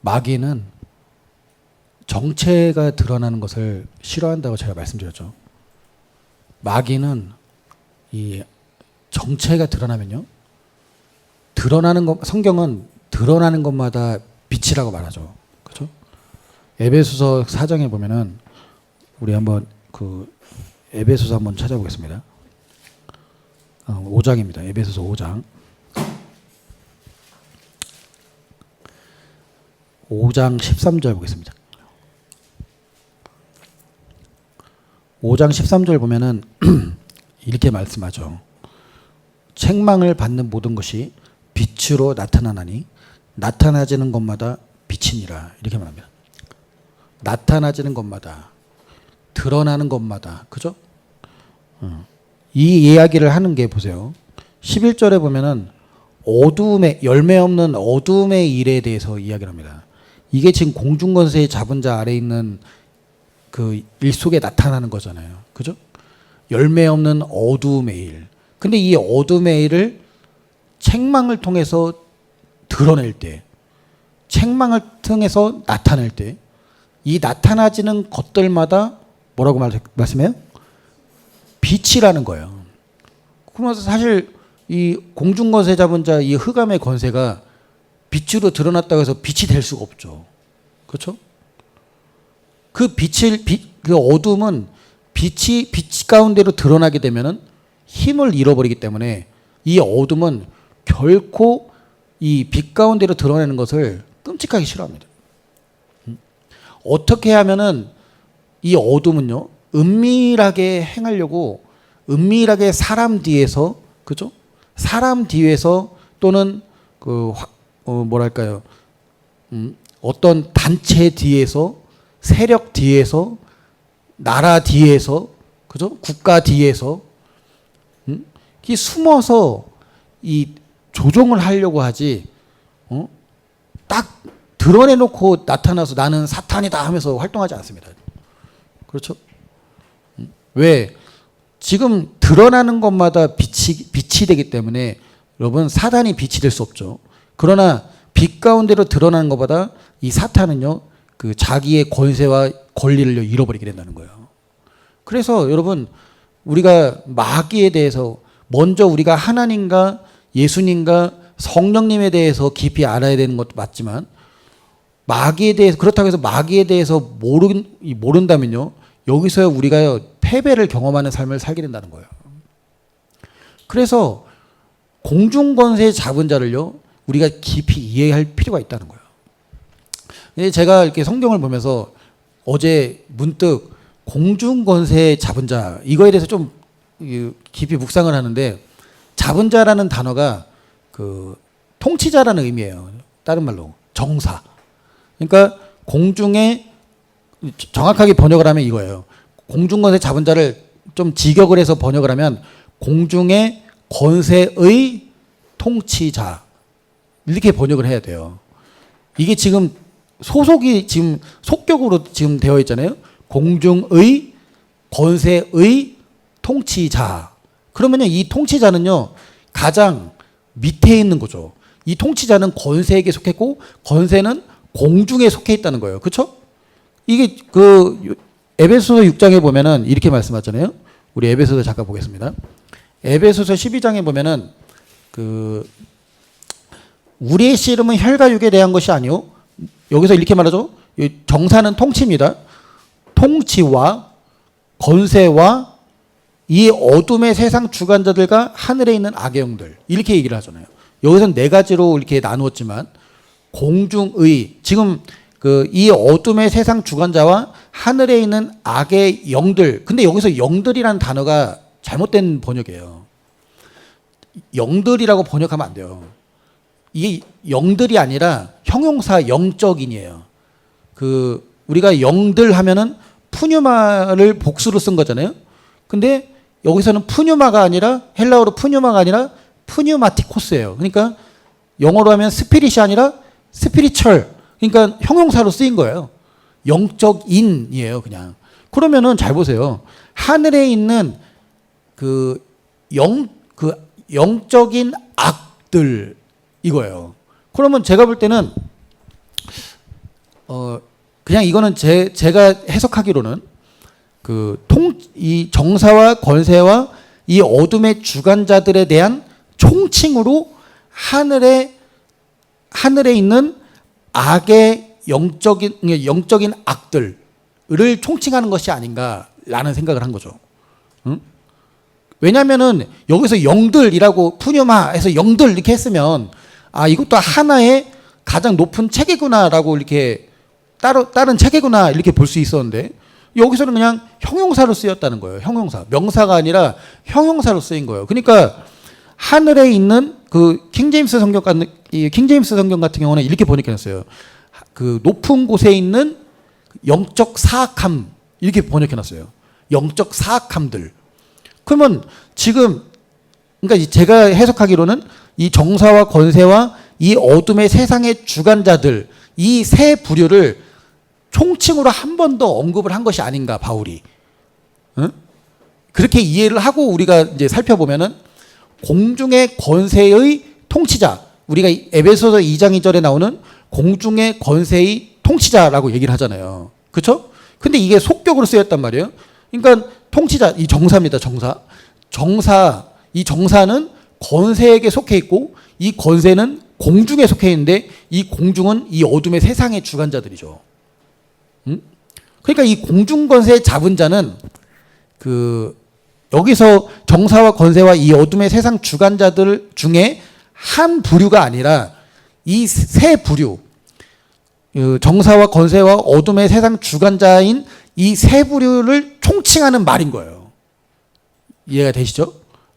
마귀는 정체가 드러나는 것을 싫어한다고 제가 말씀드렸죠. 마귀는 이 정체가 드러나면요, 드러나는 것, 성경은 드러나는 것마다 빛이라고 말하죠. 그렇죠? 에베소서 4장에 보면은 우리 한번 그 에베소서 한번 찾아보겠습니다. 5장입니다. 에베소서 5장. 5장 13절 보겠습니다. 5장 13절 보면은 이렇게 말씀하죠. 책망을 받는 모든 것이 빛으로 나타나나니 나타나지는 것마다 빛이니라. 이렇게 말합니다. 나타나지는 것마다, 드러나는 것마다, 그죠? 이 이야기를 하는 게 보세요. 11절에 보면은 어두움의, 열매 없는 어두움의 일에 대해서 이야기를 합니다. 이게 지금 공중권세의 잡은 자 아래 있는 그 일 속에 나타나는 거잖아요. 그죠? 열매 없는 어두움의 일. 근데 이 어두움의 일을 책망을 통해서 드러낼 때, 책망을 통해서 나타낼 때, 이 나타나지는 것들마다 뭐라고 말씀해요? 빛이라는 거예요. 그러면서 사실 이 공중권세 잡은 자, 이 흑암의 권세가 빛으로 드러났다고 해서 빛이 될 수가 없죠. 그렇죠? 그 그 어둠은 빛 가운데로 드러나게 되면은 힘을 잃어버리기 때문에 이 어둠은 결코 이 빛 가운데로 드러내는 것을 끔찍하게 싫어합니다. 어떻게 하면은 이 어둠은요, 은밀하게 행하려고, 은밀하게 사람 뒤에서, 그죠? 사람 뒤에서 또는 뭐랄까요, 어떤 단체 뒤에서, 세력 뒤에서, 나라 뒤에서, 그죠? 국가 뒤에서, 이 숨어서 이 조종을 하려고 하지, 딱 드러내놓고 나타나서 나는 사탄이다 하면서 활동하지 않습니다. 그렇죠? 왜? 지금 드러나는 것마다 빛이 되기 때문에 여러분, 사단이 빛이 될 수 없죠. 그러나 빛 가운데로 드러나는 것보다 이 사탄은요, 그 자기의 권세와 권리를 잃어버리게 된다는 거예요. 그래서 여러분, 우리가 마귀에 대해서 먼저 우리가 하나님과 예수님과 성령님에 대해서 깊이 알아야 되는 것도 맞지만, 마귀에 대해서, 그렇다고 해서 마귀에 대해서 모른다면요, 여기서 우리가 패배를 경험하는 삶을 살게 된다는 거예요. 그래서 공중권세 잡은 자를요, 우리가 깊이 이해할 필요가 있다는 거예요. 제가 이렇게 성경을 보면서 어제 문득 공중권세 잡은 자, 이거에 대해서 좀 깊이 묵상을 하는데, 잡은 자라는 단어가 그 통치자라는 의미예요. 다른 말로 정사. 그러니까 공중에, 정확하게 번역을 하면 이거예요. 공중권세 잡은 자를 좀 직역을 해서 번역을 하면 공중의 권세의 통치자, 이렇게 번역을 해야 돼요. 이게 지금 소속이 지금 속격으로 지금 되어 있잖아요. 공중의 권세의 통치자. 그러면요, 이 통치자는요, 가장 밑에 있는 거죠. 이 통치자는 권세에게 속했고, 권세는 공중에 속해 있다는 거예요. 그렇죠? 이게 그 에베소서 6장에 보면은 이렇게 말씀하잖아요. 우리 에베소서 잠깐 보겠습니다. 에베소서 12장에 보면은 그 우리의 씨름은 혈과 육에 대한 것이 아니요, 여기서 이렇게 말하죠. 정사는 통치입니다. 통치와 권세와 이 어둠의 세상 주관자들과 하늘에 있는 악의 영들, 이렇게 얘기를 하잖아요. 여기서는 네 가지로 이렇게 나누었지만, 공중의, 지금 이 어둠의 세상 주관자와 하늘에 있는 악의 영들. 근데 여기서 영들이라는 단어가 잘못된 번역이에요. 영들이라고 번역하면 안 돼요. 이게 영들이 아니라 형용사 영적인이에요. 우리가 영들 하면은 푸뉴마를 복수로 쓴 거잖아요. 근데 여기서는 푸뉴마가 아니라, 헬라어로 푸뉴마가 아니라 푸뉴마티코스예요. 그러니까 영어로 하면 스피릿이 아니라 스피리철. 그러니까 형용사로 쓰인 거예요. 영적인이에요, 그냥. 그러면은 잘 보세요. 하늘에 있는 영적인 악들, 이거예요. 그러면 제가 볼 때는 그냥 이거는 제가 해석하기로는 이 정사와 권세와 이 어둠의 주관자들에 대한 총칭으로 하늘에 있는 악의 영적인 악들을 총칭하는 것이 아닌가라는 생각을 한 거죠. 응? 왜냐면은 여기서 영들이라고 푸뉴마에서 영들 이렇게 했으면 이것도 하나의 가장 높은 체계구나라고 이렇게 다른 체계구나 이렇게 볼 수 있었는데 여기서는 그냥 형용사로 쓰였다는 거예요. 형용사. 명사가 아니라 형용사로 쓰인 거예요. 그러니까 하늘에 있는 킹제임스 성경 같은 경우는 이렇게 번역해놨어요. 높은 곳에 있는 영적 사악함 이렇게 번역해놨어요. 영적 사악함들. 그러면 지금 그러니까 제가 해석하기로는 이 정사와 권세와 이 어둠의 세상의 주관자들 이 세 부류를 총칭으로 한 번 더 언급을 한 것이 아닌가 바울이. 응? 그렇게 이해를 하고 우리가 이제 살펴보면은 공중의 권세의 통치자 우리가 에베소서 2장 2절에 나오는 공중의 권세의 통치자라고 얘기를 하잖아요. 그렇죠? 근데 이게 속격으로 쓰였단 말이에요. 그러니까 통치자 이 정사입니다. 이 정사는 권세에게 속해 있고 이 권세는 공중에 속해 있는데 이 공중은 이 어둠의 세상의 주관자들이죠. 그러니까 이 공중권세 잡은 자는 여기서 정사와 권세와 이 어둠의 세상 주관자들 중에 한 부류가 아니라 이 세 부류 정사와 권세와 어둠의 세상 주관자인 이 세 부류를 총칭하는 말인 거예요. 이해가 되시죠?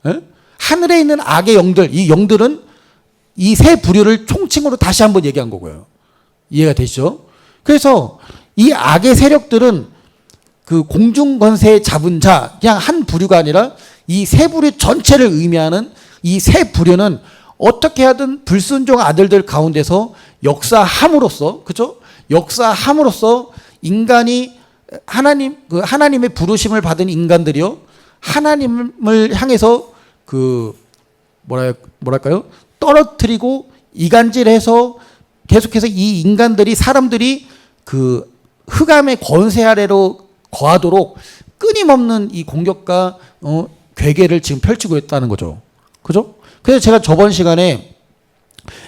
에? 하늘에 있는 악의 영들 이 영들은 이 세 부류를 총칭으로 다시 한번 얘기한 거고요. 이해가 되시죠? 그래서 이 악의 세력들은 공중 권세 잡은 자 그냥 한 부류가 아니라 이 세 부류 전체를 의미하는 이 세 부류는 어떻게 하든 불순종 아들들 가운데서 역사함으로써 그렇죠? 역사함으로써 인간이 하나님의 부르심을 받은 인간들이요 하나님을 향해서 뭐랄까요? 떨어뜨리고 이간질해서 계속해서 이 인간들이 사람들이 흑암의 권세 아래로 거하도록 끊임없는 이 공격과 괴계를 지금 펼치고 있다는 거죠. 그죠? 그래서 제가 저번 시간에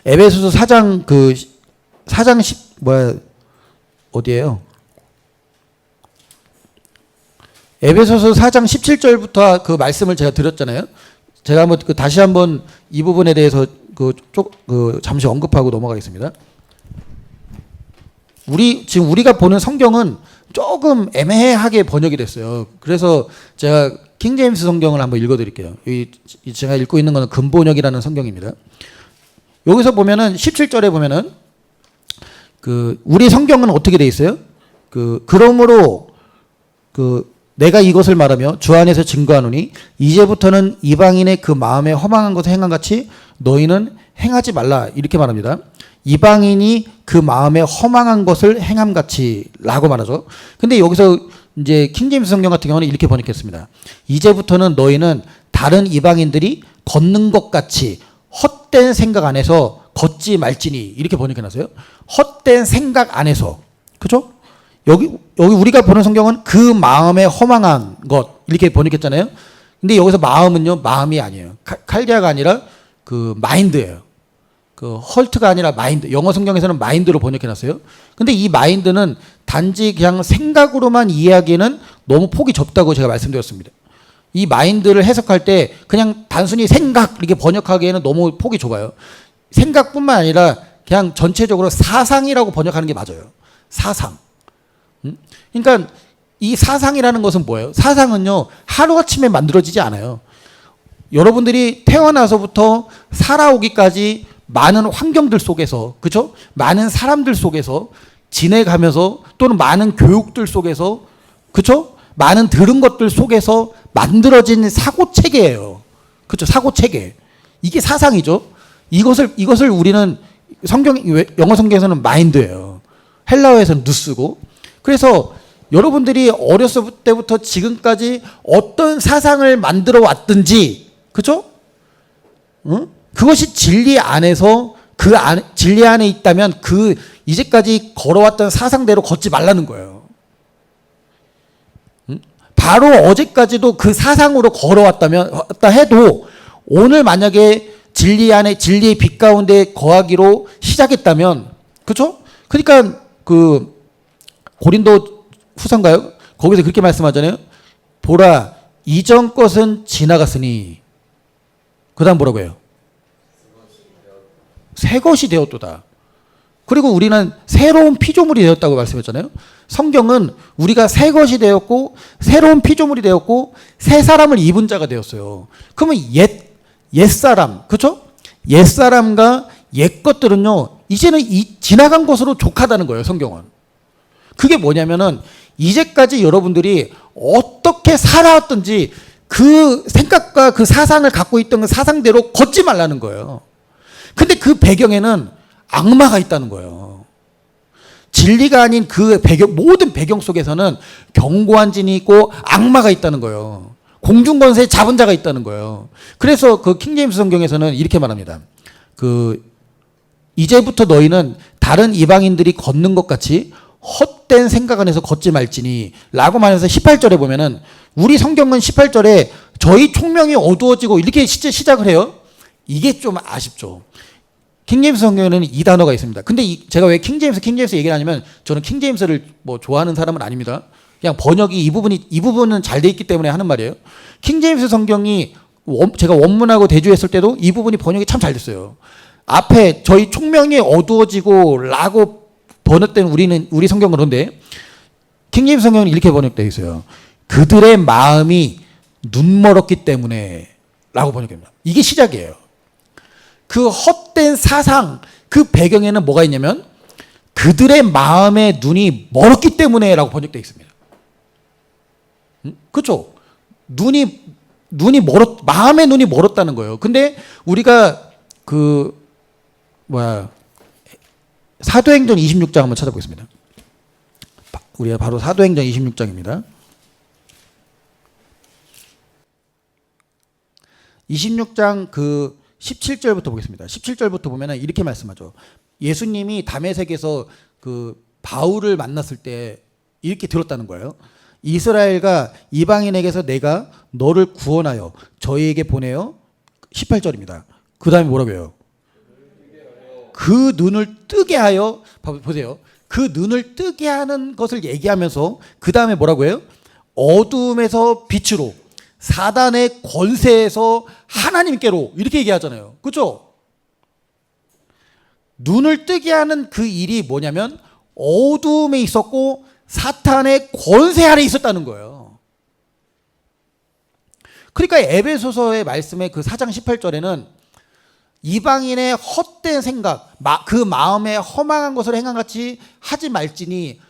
에베소서 4장 4장 어디예요? 에베소서 4장 17절부터 그 말씀을 제가 드렸잖아요. 제가 한번 다시 한번 이 부분에 대해서 잠시 언급하고 넘어가겠습니다. 지금 우리가 보는 성경은 조금 애매하게 번역이 됐어요. 그래서 제가 킹제임스 성경을 한번 읽어드릴게요. 제가 읽고 있는 것은 근본역이라는 성경입니다. 여기서 보면은 17절에 보면은 우리 성경은 어떻게 돼 있어요? 그러므로 내가 이것을 말하며 주 안에서 증거하노니 이제부터는 이방인의 그 마음에 허망한 것을 행한 같이 너희는 행하지 말라 이렇게 말합니다. 이방인이 그 마음에 허망한 것을 행함같이라고 말하죠. 근데 여기서 이제 킹제임스 성경 같은 경우는 이렇게 번역했습니다. 이제부터는 너희는 다른 이방인들이 걷는 것 같이 헛된 생각 안에서 걷지 말지니 이렇게 번역해놨어요. 헛된 생각 안에서 그죠? 여기 우리가 보는 성경은 그 마음에 허망한 것 이렇게 번역했잖아요. 근데 여기서 마음은요 마음이 아니에요. 칼디아가 아니라 마인드예요. 헐트가 아니라 마인드. 영어 성경에서는 마인드로 번역해놨어요. 근데 이 마인드는 단지 그냥 생각으로만 이해하기에는 너무 폭이 좁다고 제가 말씀드렸습니다. 이 마인드를 해석할 때 그냥 단순히 생각 이렇게 번역하기에는 너무 폭이 좁아요. 생각뿐만 아니라 그냥 전체적으로 사상이라고 번역하는 게 맞아요. 사상. 그러니까 이 사상이라는 것은 뭐예요? 사상은요 하루아침에 만들어지지 않아요. 여러분들이 태어나서부터 살아오기까지 많은 환경들 속에서 그렇죠? 많은 사람들 속에서 지내가면서 또는 많은 교육들 속에서 그렇죠? 많은 들은 것들 속에서 만들어진 사고 체계예요. 그렇죠? 사고 체계. 이게 사상이죠. 이것을 우리는 영어 성경에서는 마인드예요. 헬라어에서는 누스고. 그래서 여러분들이 어렸을 때부터 지금까지 어떤 사상을 만들어 왔든지 그렇죠? 응? 그것이 진리 안에서 진리 안에 있다면 그 이제까지 걸어왔던 사상대로 걷지 말라는 거예요. 바로 어제까지도 그 사상으로 왔다 해도 오늘 만약에 진리의 빛 가운데 거하기로 시작했다면, 그렇죠? 그러니까 그 고린도 후서인가요? 거기서 그렇게 말씀하잖아요. 보라, 이전 것은 지나갔으니, 그다음 뭐라고 해요? 새 것이 되었도다. 그리고 우리는 새로운 피조물이 되었다고 말씀했잖아요. 성경은 우리가 새 것이 되었고 새로운 피조물이 되었고 새 사람을 입은 자가 되었어요. 그러면 옛사람, 그렇죠? 옛사람과 옛 것들은요, 이제는 지나간 것으로 족하다는 거예요, 성경은. 그게 뭐냐면은 이제까지 여러분들이 어떻게 살아왔든지 그 생각과 그 사상을 갖고 있던 그 사상대로 걷지 말라는 거예요. 근데 그 배경에는 악마가 있다는 거예요. 진리가 아닌 그 모든 배경 속에서는 견고한 진이 있고 악마가 있다는 거예요. 공중권세 잡은 자가 있다는 거예요. 그래서 그 킹제임스 성경에서는 이렇게 말합니다. 이제부터 너희는 다른 이방인들이 걷는 것 같이 헛된 생각 안에서 걷지 말지니 라고 말해서 18절에 보면은, 우리 성경은 18절에 저희 총명이 어두워지고 이렇게 시작을 해요. 이게 좀 아쉽죠. 킹제임스 성경에는 이 단어가 있습니다. 근데 제가 왜 킹제임스 얘기를 하냐면, 저는 킹제임스를 뭐 좋아하는 사람은 아닙니다. 그냥 번역이 이 부분은 잘 돼 있기 때문에 하는 말이에요. 킹제임스 성경이 제가 원문하고 대조했을 때도 이 부분이 번역이 참 잘 됐어요. 앞에 저희 총명이 어두워지고 라고 번역된 우리 성경은 그런데, 킹제임스 성경은 이렇게 번역되어 있어요. 그들의 마음이 눈멀었기 때문에 라고 번역됩니다. 이게 시작이에요. 그 헛된 사상, 그 배경에는 뭐가 있냐면 그들의 마음의 눈이 멀었기 때문에 라고 번역되어 있습니다. 그렇죠? 마음의 눈이 멀었다는 거예요. 근데 우리가 사도행전 26장 한번 찾아보겠습니다. 우리가 바로 사도행전 26장입니다. 26장 17절부터 보겠습니다. 17절부터 보면 이렇게 말씀하죠. 예수님이 다메섹에서 바울을 만났을 때 이렇게 들었다는 거예요. 이스라엘과 이방인에게서 내가 너를 구원하여 저희에게 보내어, 18절입니다. 그 다음에 뭐라고 해요? 그 눈을 뜨게 하여, 보세요. 그 눈을 뜨게 하는 것을 얘기하면서 그 다음에 뭐라고 해요? 어둠에서 빛으로, 사단의 권세에서 하나님께로, 이렇게 얘기하잖아요. 그렇죠? 눈을 뜨게 하는 그 일이 뭐냐면 어둠에 있었고 사탄의 권세 아래 있었다는 거예요. 그러니까 에베소서의 말씀의 그 4장 18절에는 이방인의 헛된 생각, 그 마음에 허망한 것을 행한같이 하지 말지니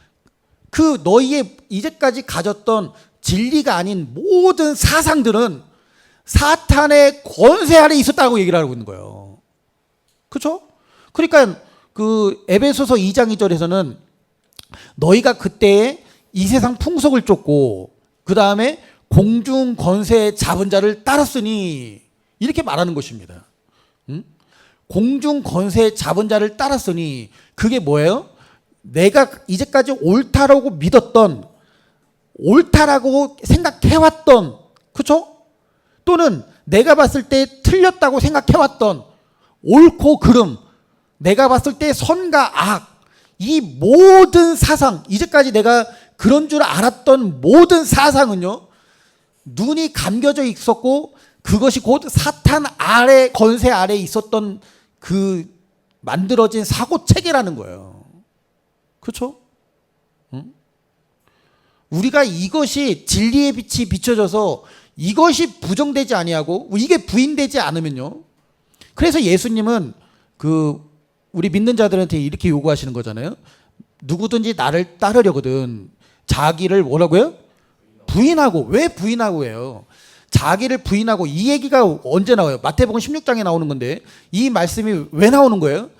그 너희의 이제까지 가졌던 진리가 아닌 모든 사상들은 사탄의 권세 아래 있었다고 얘기를 하고 있는 거예요. 그렇죠? 그러니까 그 에베소서 2장 2절에서는 너희가 그때에 이 세상 풍속을 쫓고 그 다음에 공중 권세 잡은 자를 따랐으니, 이렇게 말하는 것입니다. 공중 권세 잡은 자를 따랐으니, 그게 뭐예요? 내가 이제까지 옳다라고 믿었던, 옳다라고 생각해왔던, 그렇죠? 또는 내가 봤을 때 틀렸다고 생각해왔던 옳고 그름, 내가 봤을 때 선과 악, 이 모든 사상, 이제까지 내가 그런 줄 알았던 모든 사상은요, 눈이 감겨져 있었고 그것이 곧 사탄 아래, 권세 아래 있었던 그 만들어진 사고 체계라는 거예요. 그렇죠? 우리가 이것이 진리의 빛이 비춰져서 이것이 부정되지 아니하고 이게 부인되지 않으면요. 그래서 예수님은 우리 믿는 자들한테 이렇게 요구하시는 거잖아요. 누구든지 나를 따르려거든 자기를 뭐라고요? 부인하고. 왜 부인하고 해요? 자기를 부인하고, 이 얘기가 언제 나와요? 마태복음 16장에 나오는 건데 이 말씀이 왜 나오는 거예요?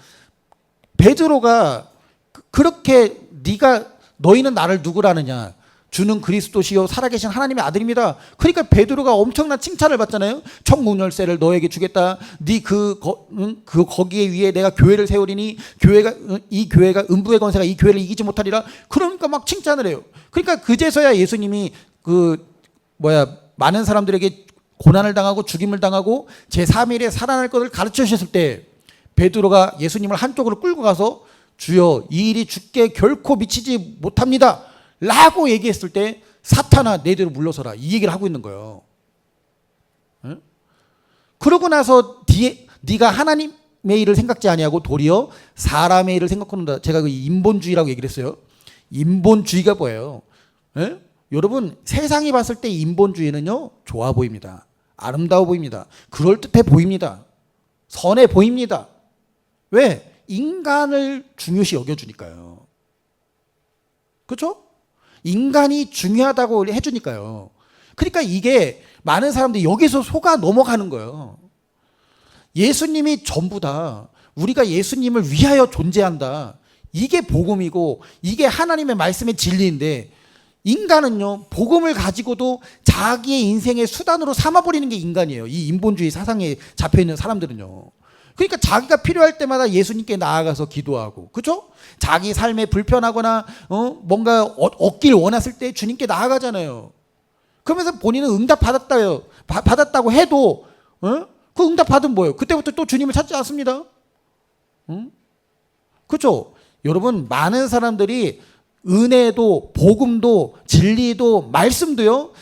베드로가 그렇게 너희는 나를 누구라느냐, 주는 그리스도시요 살아계신 하나님의 아들입니다. 그러니까 베드로가 엄청난 칭찬을 받잖아요. 천국 열쇠를 너에게 주겠다. 네 거기에 위에 내가 교회를 세우리니 이 교회가 음부의 권세가 이 교회를 이기지 못하리라. 그러니까 막 칭찬을 해요. 그러니까 그제서야 예수님이 많은 사람들에게 고난을 당하고 죽임을 당하고 제3일에 살아날 것을 가르쳐 주셨을 때 베드로가 예수님을 한쪽으로 끌고 가서 주여 이 일이 주께 결코 미치지 못합니다 라고 얘기했을 때 사탄아 내 뒤로 물러서라 이 얘기를 하고 있는 거예요. 응? 그러고 나서 뒤에 네가 하나님의 일을 생각지 아니하고 도리어 사람의 일을 생각하는다. 제가 그 인본주의라고 얘기를 했어요. 인본주의가 뭐예요? 예? 여러분 세상이 봤을 때 인본주의는요 좋아 보입니다. 아름다워 보입니다. 그럴듯해 보입니다. 선해 보입니다. 왜? 인간을 중요시 여겨주니까요. 그렇죠? 인간이 중요하다고 해주니까요. 그러니까 이게 많은 사람들이 여기서 속아 넘어가는 거예요. 예수님이 전부다. 우리가 예수님을 위하여 존재한다. 이게 복음이고 이게 하나님의 말씀의 진리인데 인간은요 복음을 가지고도 자기의 인생의 수단으로 삼아버리는 게 인간이에요. 이 인본주의 사상에 잡혀있는 사람들은요. 그러니까 자기가 필요할 때마다 예수님께 나아가서 기도하고, 그렇죠? 자기 삶에 불편하거나 뭔가 얻길 원했을 때 주님께 나아가잖아요. 그러면서 본인은 응답 받았다고 해도 그 응답 받은 뭐예요? 그때부터 또 주님을 찾지 않습니다. 그렇죠? 여러분 많은 사람들이 은혜도 복음도 진리도 말씀도요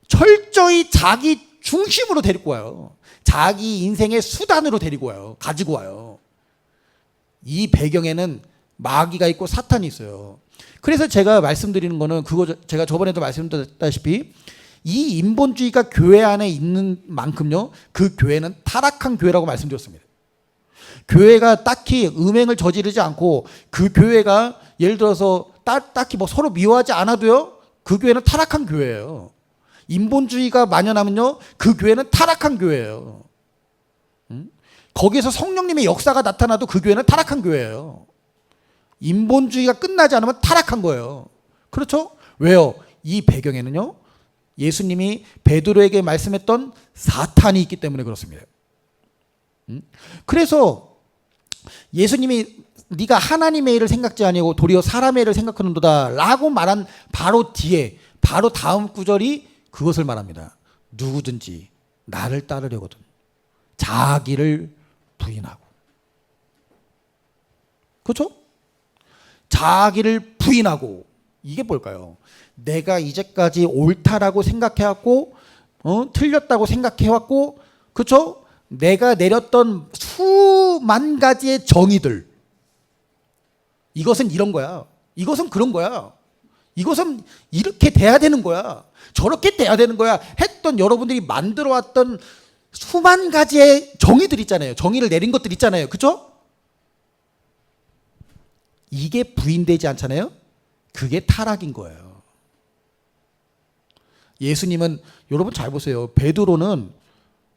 철저히 자기 중심으로 데리고 와요. 자기 인생의 수단으로 데리고 와요. 가지고 와요. 이 배경에는 마귀가 있고 사탄이 있어요. 그래서 제가 말씀드리는 거는 그거 제가 저번에도 말씀드렸다시피 이 인본주의가 교회 안에 있는 만큼요 그 교회는 타락한 교회라고 말씀드렸습니다. 교회가 딱히 음행을 저지르지 않고 그 교회가 예를 들어서 딱히 뭐 서로 미워하지 않아도요 그 교회는 타락한 교회예요. 인본주의가 만연하면요 그 교회는 타락한 교회예요. 거기에서 성령님의 역사가 나타나도 그 교회는 타락한 교회예요. 인본주의가 끝나지 않으면 타락한 거예요. 그렇죠? 왜요? 이 배경에는요 예수님이 베드로에게 말씀했던 사탄이 있기 때문에 그렇습니다. 그래서 예수님이 네가 하나님의 일을 생각지 아니하고 도리어 사람의 일을 생각하는도다 라고 말한 바로 뒤에 바로 다음 구절이 그것을 말합니다. 누구든지 나를 따르려거든 자기를 부인하고. 그렇죠? 자기를 부인하고. 이게 뭘까요? 내가 이제까지 옳다라고 생각해왔고 틀렸다고 생각해왔고 그렇죠? 내가 내렸던 수만 가지의 정의들 이것은 이런 거야. 이것은 그런 거야. 이것은 이렇게 돼야 되는 거야. 저렇게 돼야 되는 거야. 했던 여러분들이 만들어왔던 수만 가지의 정의들 있잖아요. 정의를 내린 것들 있잖아요. 그렇죠? 이게 부인되지 않잖아요. 그게 타락인 거예요. 예수님은 여러분 잘 보세요. 베드로는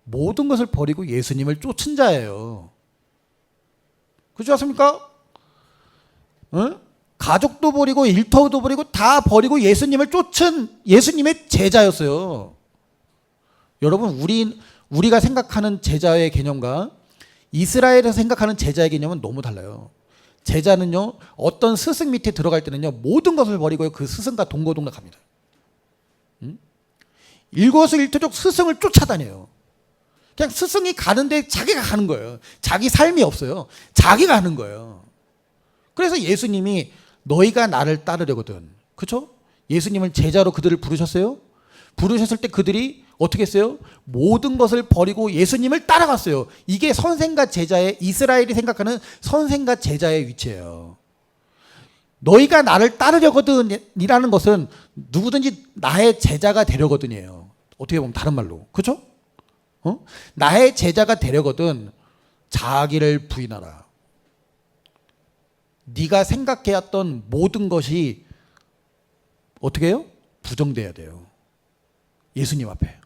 모든 것을 버리고 예수님을 쫓은 자예요. 그렇지 않습니까? 가족도 버리고 일터도 버리고 다 버리고 예수님을 쫓은 예수님의 제자였어요. 여러분 우리가 생각하는 제자의 개념과 이스라엘에서 생각하는 제자의 개념은 너무 달라요. 제자는요 어떤 스승 밑에 들어갈 때는요 모든 것을 버리고 그 스승과 동고동락합니다. 일거수일투족 스승을 쫓아다녀요. 그냥 스승이 가는데 자기가 가는 거예요. 자기 삶이 없어요. 자기가 가는 거예요. 그래서 예수님이 너희가 나를 따르려거든. 그렇죠? 예수님을 제자로 그들을 부르셨어요. 부르셨을 때 그들이 어떻게 했어요? 모든 것을 버리고 예수님을 따라갔어요. 이게 선생과 제자의 이스라엘이 생각하는 선생과 제자의 위치예요. 너희가 나를 따르려거든 이라는 것은 누구든지 나의 제자가 되려거든이에요. 어떻게 보면 다른 말로. 그렇죠? 나의 제자가 되려거든 자기를 부인하라. 네가 생각해왔던 모든 것이 어떻게 해요? 부정돼야 돼요. 예수님 앞에.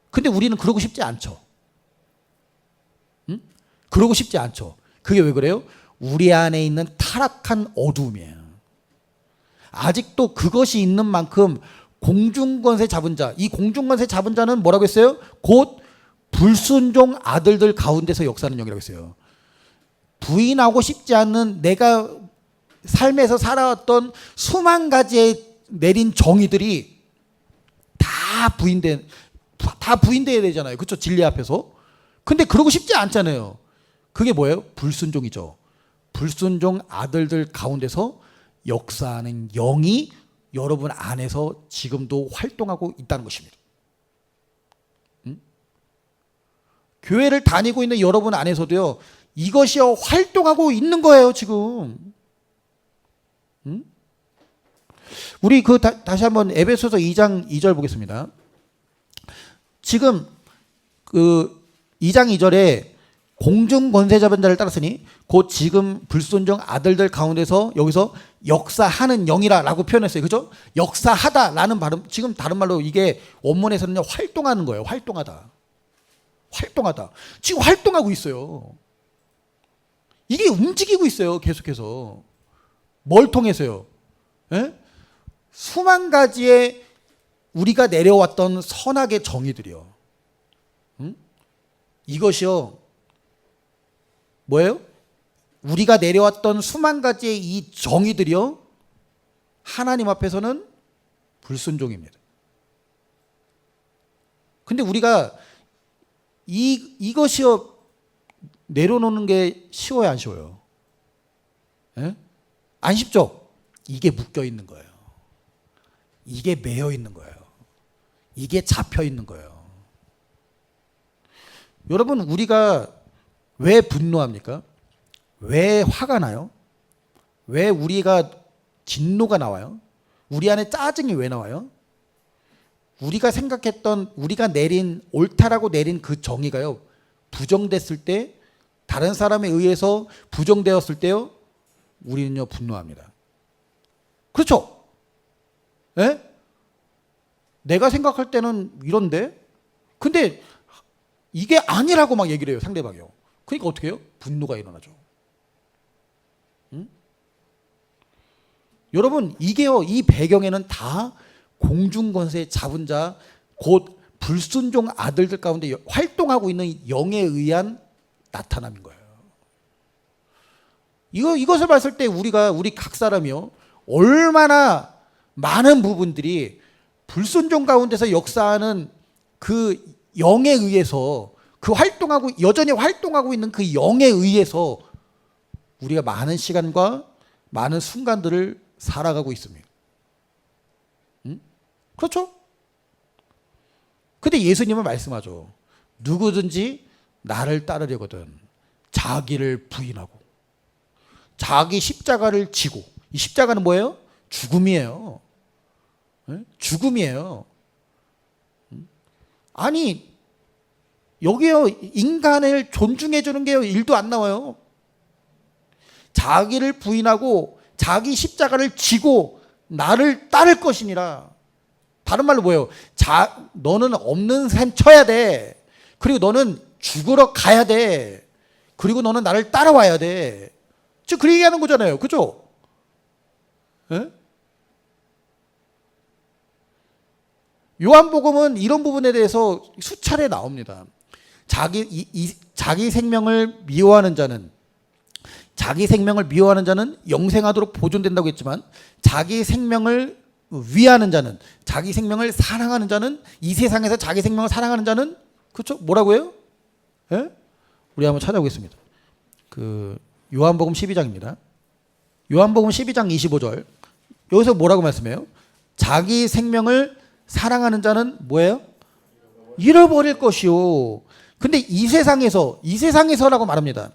근데 우리는 그러고 싶지 않죠. 그러고 싶지 않죠. 그게 왜 그래요? 우리 안에 있는 타락한 어두움이에요. 아직도 그것이 있는 만큼 공중권세 잡은 자, 이 공중권세 잡은 자는 뭐라고 했어요? 곧 불순종 아들들 가운데서 역사하는 영이라고 했어요. 부인하고 싶지 않는 내가 삶에서 살아왔던 수만 가지의 내린 정의들이 다 부인돼야 되잖아요. 그렇죠? 진리 앞에서. 근데 그러고 싶지 않잖아요. 그게 뭐예요? 불순종이죠. 불순종 아들들 가운데서 역사하는 영이 여러분 안에서 지금도 활동하고 있다는 것입니다. 교회를 다니고 있는 여러분 안에서도요, 이것이요 활동하고 있는 거예요 지금. 우리 다시 한번 에베소서 2장 2절 보겠습니다. 지금 그 2장 2절에 공중 권세 잡은 자를 따랐으니 곧 지금 불순종 아들들 가운데서 여기서 역사하는 영이라라고 표현했어요. 그죠? 역사하다라는 발음, 지금 다른 말로 이게 원문에서는요 활동하는 거예요. 활동하다. 지금 활동하고 있어요. 이게 움직이고 있어요. 계속해서. 뭘 통해서요? 예? 수만 가지의 우리가 내려왔던 선악의 정의들이요. 이것이요. 뭐예요? 우리가 내려왔던 수만 가지의 이 정의들이요. 하나님 앞에서는 불순종입니다. 근데 우리가 이것이요. 내려놓는 게 쉬워요, 안 쉬워요? 예? 안 쉽죠? 이게 묶여 있는 거예요. 이게 매여 있는 거예요. 이게 잡혀 있는 거예요. 여러분, 우리가 왜 분노합니까? 왜 화가 나요? 왜 우리가 진노가 나와요? 우리 안에 짜증이 왜 나와요? 우리가 생각했던, 우리가 내린 옳다라고 내린 그 정의가요, 부정됐을 때, 다른 사람에 의해서 부정되었을 때요, 우리는요 분노합니다. 그렇죠? 예? 내가 생각할 때는 이런데, 근데 이게 아니라고 막 얘기를 해요, 상대방이요. 그러니까 어떻게 해요? 분노가 일어나죠. 여러분, 이게요, 이 배경에는 다 공중권세 잡은 자, 곧 불순종 아들들 가운데 활동하고 있는 영에 의한 나타남인 거예요. 이것을 봤을 때 우리 각 사람이요, 얼마나 많은 부분들이 불순종 가운데서 역사하는 그 영에 의해서, 여전히 활동하고 있는 그 영에 의해서 우리가 많은 시간과 많은 순간들을 살아가고 있습니다. 그렇죠? 근데 예수님은 말씀하죠. 누구든지 나를 따르려거든 자기를 부인하고 자기 십자가를 지고, 이 십자가는 뭐예요? 죽음이에요. 죽음이에요. 아니, 여기요, 인간을 존중해 주는 게 일도 안 나와요. 자기를 부인하고 자기 십자가를 지고 나를 따를 것이니라. 다른 말로 뭐예요? 너는 없는 셈 쳐야 돼. 그리고 너는 죽으러 가야 돼. 그리고 너는 나를 따라와야 돼. 즉 그 얘기하는 거잖아요. 그죠? 예? 요한복음은 이런 부분에 대해서 수차례 나옵니다. 자기 생명을 미워하는 자는 영생하도록 보존된다고 했지만, 자기 생명을 위하는 자는, 자기 생명을 사랑하는 자는, 이 세상에서 자기 생명을 사랑하는 자는, 그렇죠? 뭐라고 해요? 예? 우리 한번 찾아보겠습니다. 요한복음 12장입니다. 요한복음 12장 25절. 여기서 뭐라고 말씀해요? 자기 생명을 사랑하는 자는 뭐예요? 잃어버릴 것이요. 근데 이 세상에서라고 말합니다.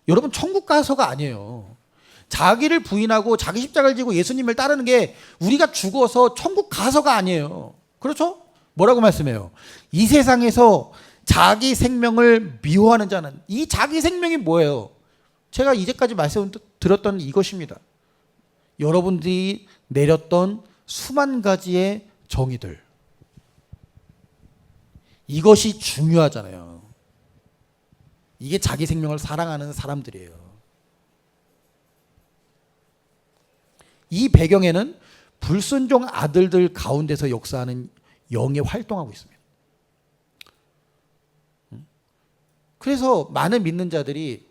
여러분, 천국 가서가 아니에요. 자기를 부인하고 자기 십자가를 지고 예수님을 따르는 게 우리가 죽어서 천국 가서가 아니에요. 그렇죠? 뭐라고 말씀해요? 이 세상에서 자기 생명을 미워하는 자는, 이 자기 생명이 뭐예요? 제가 이제까지 말씀드렸던 이것입니다. 여러분들이 내렸던 수만 가지의 정의들, 이것이 중요하잖아요. 이게 자기 생명을 사랑하는 사람들이에요. 이 배경에는 불순종 아들들 가운데서 역사하는 영이 활동하고 있습니다. 그래서 많은 믿는 자들이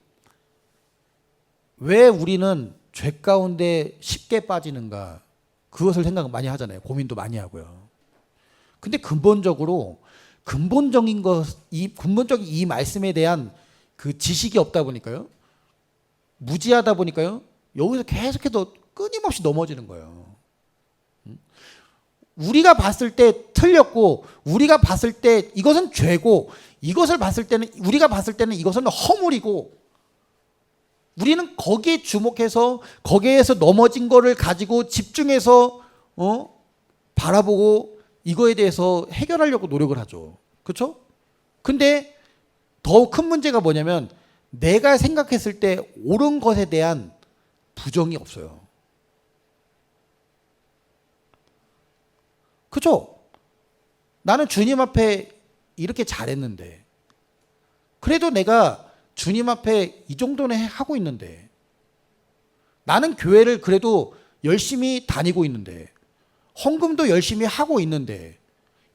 왜 우리는 죄 가운데 쉽게 빠지는가, 그것을 생각 많이 하잖아요. 고민도 많이 하고요. 근데 근본적인 이 말씀에 대한 그 지식이 없다 보니까요, 무지하다 보니까요, 여기서 계속해서 끊임없이 넘어지는 거예요. 우리가 봤을 때 틀렸고, 우리가 봤을 때 이것은 죄고, 우리가 봤을 때는 이것은 허물이고, 우리는 거기에 주목해서 거기에서 넘어진 거를 가지고 집중해서 바라보고 이거에 대해서 해결하려고 노력을 하죠. 그렇죠? 근데 더 큰 문제가 뭐냐면, 내가 생각했을 때 옳은 것에 대한 부정이 없어요. 그렇죠? 나는 주님 앞에 이렇게 잘했는데, 그래도 내가 주님 앞에 이 정도는 하고 있는데, 나는 교회를 그래도 열심히 다니고 있는데, 헌금도 열심히 하고 있는데,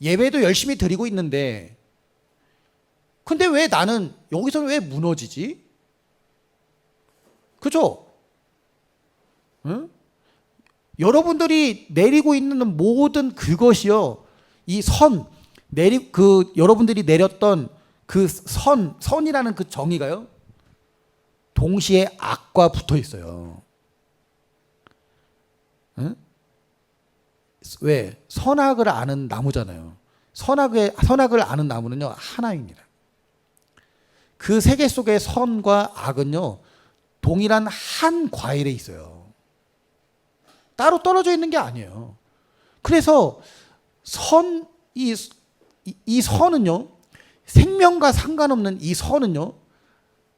예배도 열심히 드리고 있는데, 근데 왜 나는 여기서는 왜 무너지지? 그죠? 응? 여러분들이 내리고 있는 모든 그것이요, 여러분들이 내렸던 그 선이라는 그 정의가요, 동시에 악과 붙어 있어요. 응? 왜? 선악을 아는 나무잖아요. 선악을 아는 나무는요, 하나입니다. 그 세계 속의 선과 악은요, 동일한 한 과일에 있어요. 따로 떨어져 있는 게 아니에요. 그래서 이 선은요, 생명과 상관없는 이 선은요,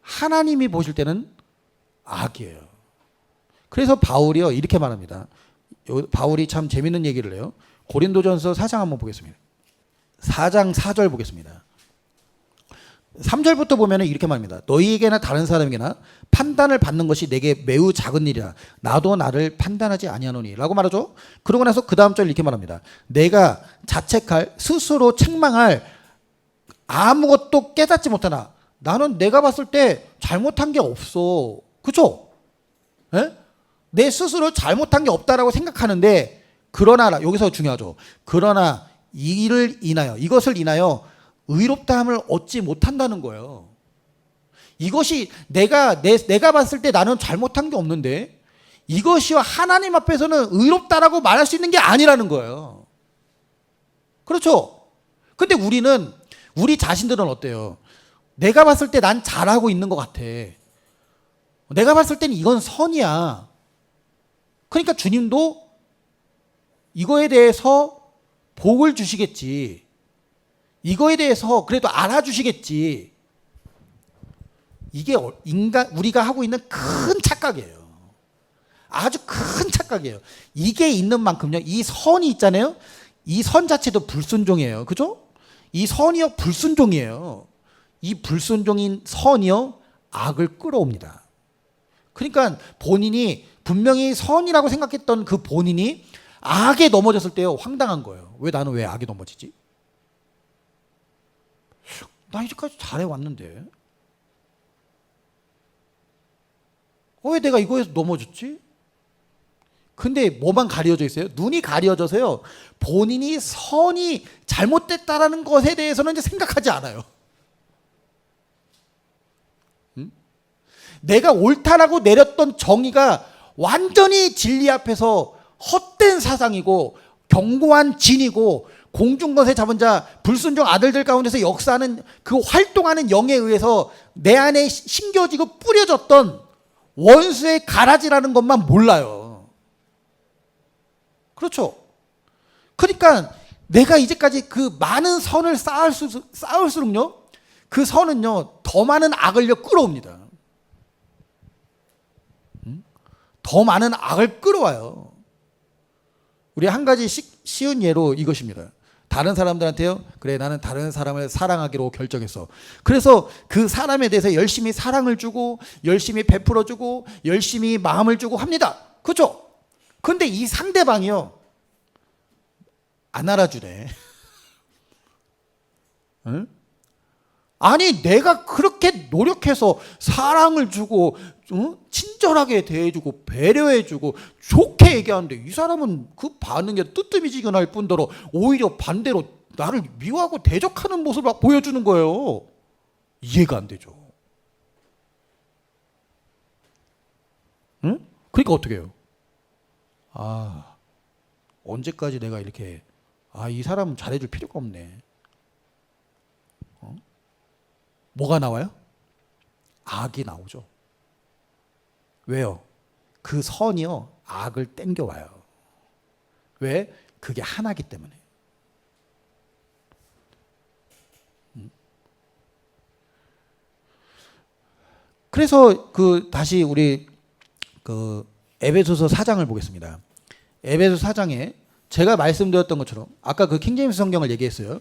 하나님이 보실 때는 악이에요. 그래서 바울이요, 이렇게 말합니다. 바울이 참 재밌는 얘기를 해요. 고린도전서 4장 한번 보겠습니다. 4장 4절 보겠습니다. 3절부터 보면 이렇게 말합니다. 너희에게나 다른 사람에게나 판단을 받는 것이 내게 매우 작은 일이라 나도 나를 판단하지 아니하노니 라고 말하죠. 그러고 나서 그 다음 절 이렇게 말합니다. 내가 자책할, 스스로 책망할 아무것도 깨닫지 못하나 나는 내가 봤을 때 잘못한 게 없어. 그렇죠? 내 스스로 잘못한 게 없다라고 생각하는데, 그러나, 여기서 중요하죠. 그러나 이것을 인하여 의롭다함을 얻지 못한다는 거예요. 이것이 내가 봤을 때 나는 잘못한 게 없는데, 이것이 하나님 앞에서는 의롭다라고 말할 수 있는 게 아니라는 거예요. 그렇죠? 근데 우리 자신들은 어때요? 내가 봤을 때 난 잘하고 있는 것 같아. 내가 봤을 때는 이건 선이야. 그러니까 주님도 이거에 대해서 복을 주시겠지. 이거에 대해서 그래도 알아주시겠지. 이게 우리가 하고 있는 큰 착각이에요. 아주 큰 착각이에요. 이게 있는 만큼요, 이 선이 있잖아요. 이 선 자체도 불순종이에요. 그죠? 이 선이요, 불순종이에요. 이 불순종인 선이요, 악을 끌어옵니다. 그러니까 본인이 분명히 선이라고 생각했던 그 본인이 악에 넘어졌을 때요, 황당한 거예요. 나는 왜 악에 넘어지지? 나 이제까지 잘해왔는데 왜 내가 이거에서 넘어졌지? 근데 뭐만 가려져 있어요? 눈이 가려져서요, 본인이 선이 잘못됐다라는 것에 대해서는 이제 생각하지 않아요. 내가 옳다라고 내렸던 정의가 완전히 진리 앞에서 헛된 사상이고 견고한 진이고, 공중것에 잡은 자 불순종 아들들 가운데서 역사하는 그 활동하는 영에 의해서 내 안에 심겨지고 뿌려졌던 원수의 가라지라는 것만 몰라요. 그렇죠? 그러니까 내가 이제까지 그 많은 선을 쌓을수록요, 그 선은요, 더 많은 악을요 끌어옵니다. 더 많은 악을 끌어와요. 우리 한 가지 쉬운 예로 이것입니다. 다른 사람들한테요, 그래 나는 다른 사람을 사랑하기로 결정했어. 그래서 그 사람에 대해서 열심히 사랑을 주고 열심히 베풀어 주고 열심히 마음을 주고 합니다. 그렇죠? 근데 이 상대방이요, 안 알아주네. 응? 아니 내가 그렇게 노력해서 사랑을 주고 친절하게 대해주고 배려해주고 좋게 얘기하는데 이 사람은 그 반응에 뜨뜨미지근할 뿐더러 오히려 반대로 나를 미워하고 대적하는 모습을 막 보여주는 거예요. 이해가 안 되죠. 응? 그러니까 어떻게 해요? 아, 언제까지 내가 이렇게 이 사람은 잘해줄 필요가 없네. 뭐가 나와요? 악이 나오죠. 왜요? 그 선이요, 악을 땡겨와요. 왜? 그게 하나기 때문에. 그래서 다시 우리 에베소서 4장을 보겠습니다. 에베소 4장에 제가 말씀드렸던 것처럼 아까 그 킹제임스 성경을 얘기했어요.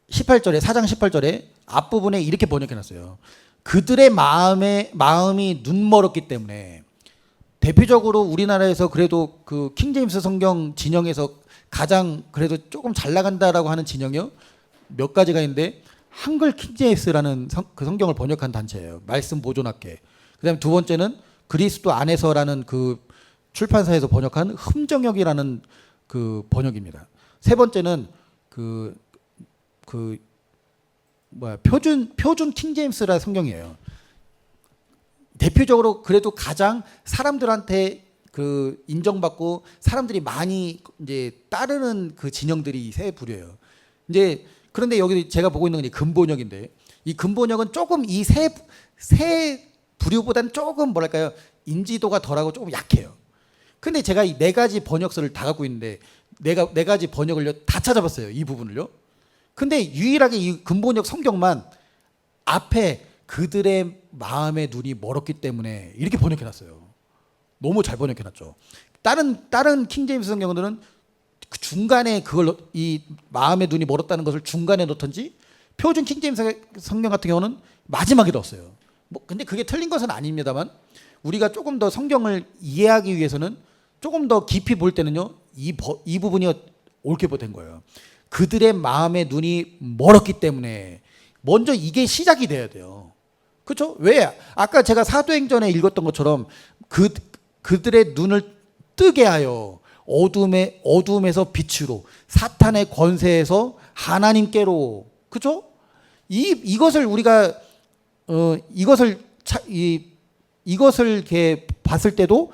18절에 4장 18절에 앞부분에 이렇게 번역해 놨어요. 그들의 마음이 눈멀었기 때문에 대표적으로 우리나라에서 그래도 그 킹제임스 성경 진영에서 가장 그래도 조금 잘 나간다라고 하는 진영이요. 몇 가지가 있는데 한글 킹제임스라는 그 성경을 번역한 단체예요. 말씀 보존학회. 그다음에 두 번째는 그리스도 안에서라는 그 출판사에서 번역한 흠정역이라는 그 번역입니다. 세 번째는 표준 킹제임스라는 성경이에요. 대표적으로 그래도 가장 사람들한테 그 인정받고 사람들이 많이 이제 따르는 그 진영들이 세 부류예요. 이제 그런데 여기 제가 보고 있는 건 이 근본역인데 이 근본역은 조금 이 세 부류보다는 조금 뭐랄까요 인지도가 덜하고 조금 약해요. 근데 제가 이 네 가지 번역서를 다 갖고 있는데 네 가지 번역을 다 찾아봤어요. 이 부분을요. 근데 유일하게 이 근본역 성경만 앞에 그들의 마음의 눈이 멀었기 때문에 이렇게 번역해놨어요. 너무 잘 번역해놨죠. 다른 킹제임스 성경들은 그 중간에 그걸 이 마음의 눈이 멀었다는 것을 중간에 넣던지 표준 킹제임스 성경 같은 경우는 마지막에 넣었어요. 근데 그게 틀린 것은 아닙니다만 우리가 조금 더 성경을 이해하기 위해서는 조금 더 깊이 볼 때는요 이 부분이 옳게 된 거예요. 그들의 마음의 눈이 멀었기 때문에 먼저 이게 시작이 돼야 돼요. 그렇죠? 왜? 아까 제가 사도행전에 읽었던 것처럼 그들의 눈을 뜨게 하여 어둠에서 빛으로 사탄의 권세에서 하나님께로 그렇죠? 이것을 우리가 이것을 이렇게 봤을 때도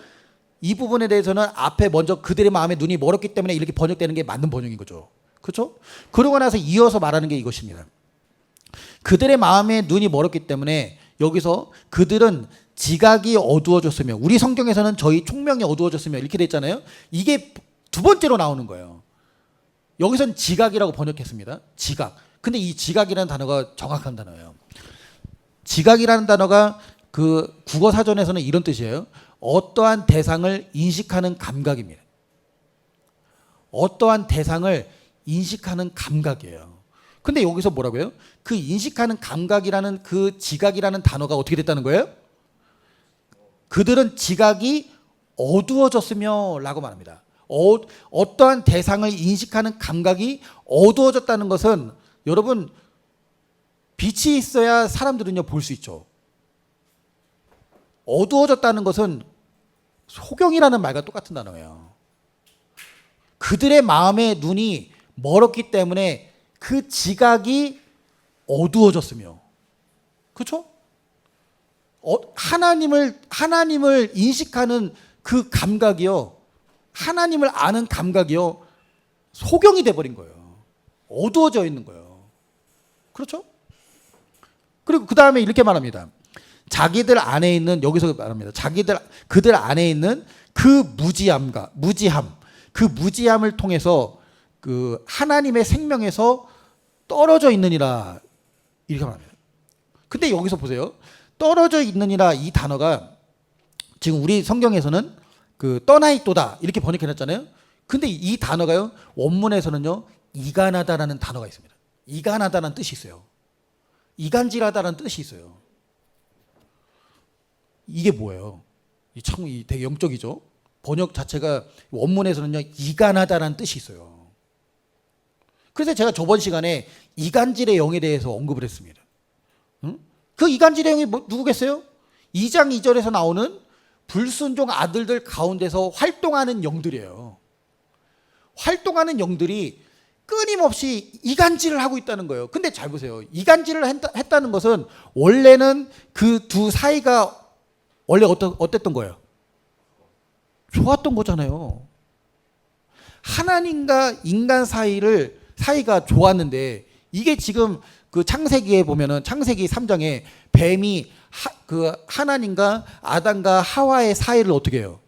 이 부분에 대해서는 앞에 먼저 그들의 마음의 눈이 멀었기 때문에 이렇게 번역되는 게 맞는 번역인 거죠. 그렇죠? 그러고 나서 이어서 말하는 게 이것입니다. 그들의 마음의 눈이 멀었기 때문에 여기서 그들은 지각이 어두워졌으며 우리 성경에서는 저희 총명이 어두워졌으며 이렇게 돼 있잖아요. 이게 두 번째로 나오는 거예요. 여기서는 지각이라고 번역했습니다. 지각. 근데 이 지각이라는 단어가 정확한 단어예요. 지각이라는 단어가 그 국어 사전에서는 이런 뜻이에요. 어떠한 대상을 인식하는 감각입니다. 어떠한 대상을 인식하는 감각이에요. 근데 여기서 뭐라고요? 그 인식하는 감각이라는 그 지각이라는 단어가 어떻게 됐다는 거예요? 그들은 지각이 어두워졌으며 라고 말합니다. 어떠한 대상을 인식하는 감각이 어두워졌다는 것은 여러분 빛이 있어야 사람들은요 볼 수 있죠. 어두워졌다는 것은 소경이라는 말과 똑같은 단어예요. 그들의 마음의 눈이 멀었기 때문에 그 지각이 어두워졌으며 그렇죠? 하나님을 인식하는 그 감각이요 하나님을 아는 감각이요 소경이 돼버린 거예요. 어두워져 있는 거예요. 그렇죠? 그리고 그 다음에 이렇게 말합니다. 자기들 안에 있는 여기서 말합니다. 그들 안에 있는 그 무지함, 그 무지함을 통해서 그 하나님의 생명에서 떨어져 있느니라 이렇게 말합니다. 근데 여기서 보세요. 떨어져 있느니라 이 단어가 지금 우리 성경에서는 그 떠나 있도다 이렇게 번역해놨잖아요. 근데 이 단어가요 원문에서는요 이간하다라는 단어가 있습니다. 이간하다라는 뜻이 있어요. 이간질하다라는 뜻이 있어요. 이게 뭐예요? 이 되게 영적이죠. 번역 자체가 원문에서는요 이간하다라는 뜻이 있어요. 그래서 제가 저번 시간에 이간질의 영에 대해서 언급을 했습니다. 응? 그 이간질의 영이 누구겠어요? 2장 2절에서 나오는 불순종 아들들 가운데서 활동하는 영들이에요. 활동하는 영들이 끊임없이 이간질을 하고 있다는 거예요. 근데 잘 보세요. 이간질을 했다는 것은 원래는 그 두 사이가 원래 어땠던 거예요? 좋았던 거잖아요. 하나님과 인간 사이가 좋았는데 이게 지금 그 창세기에 보면은 창세기 3장에 뱀이 그 하나님과 아담과 하와의 사이를 어떻게 해요?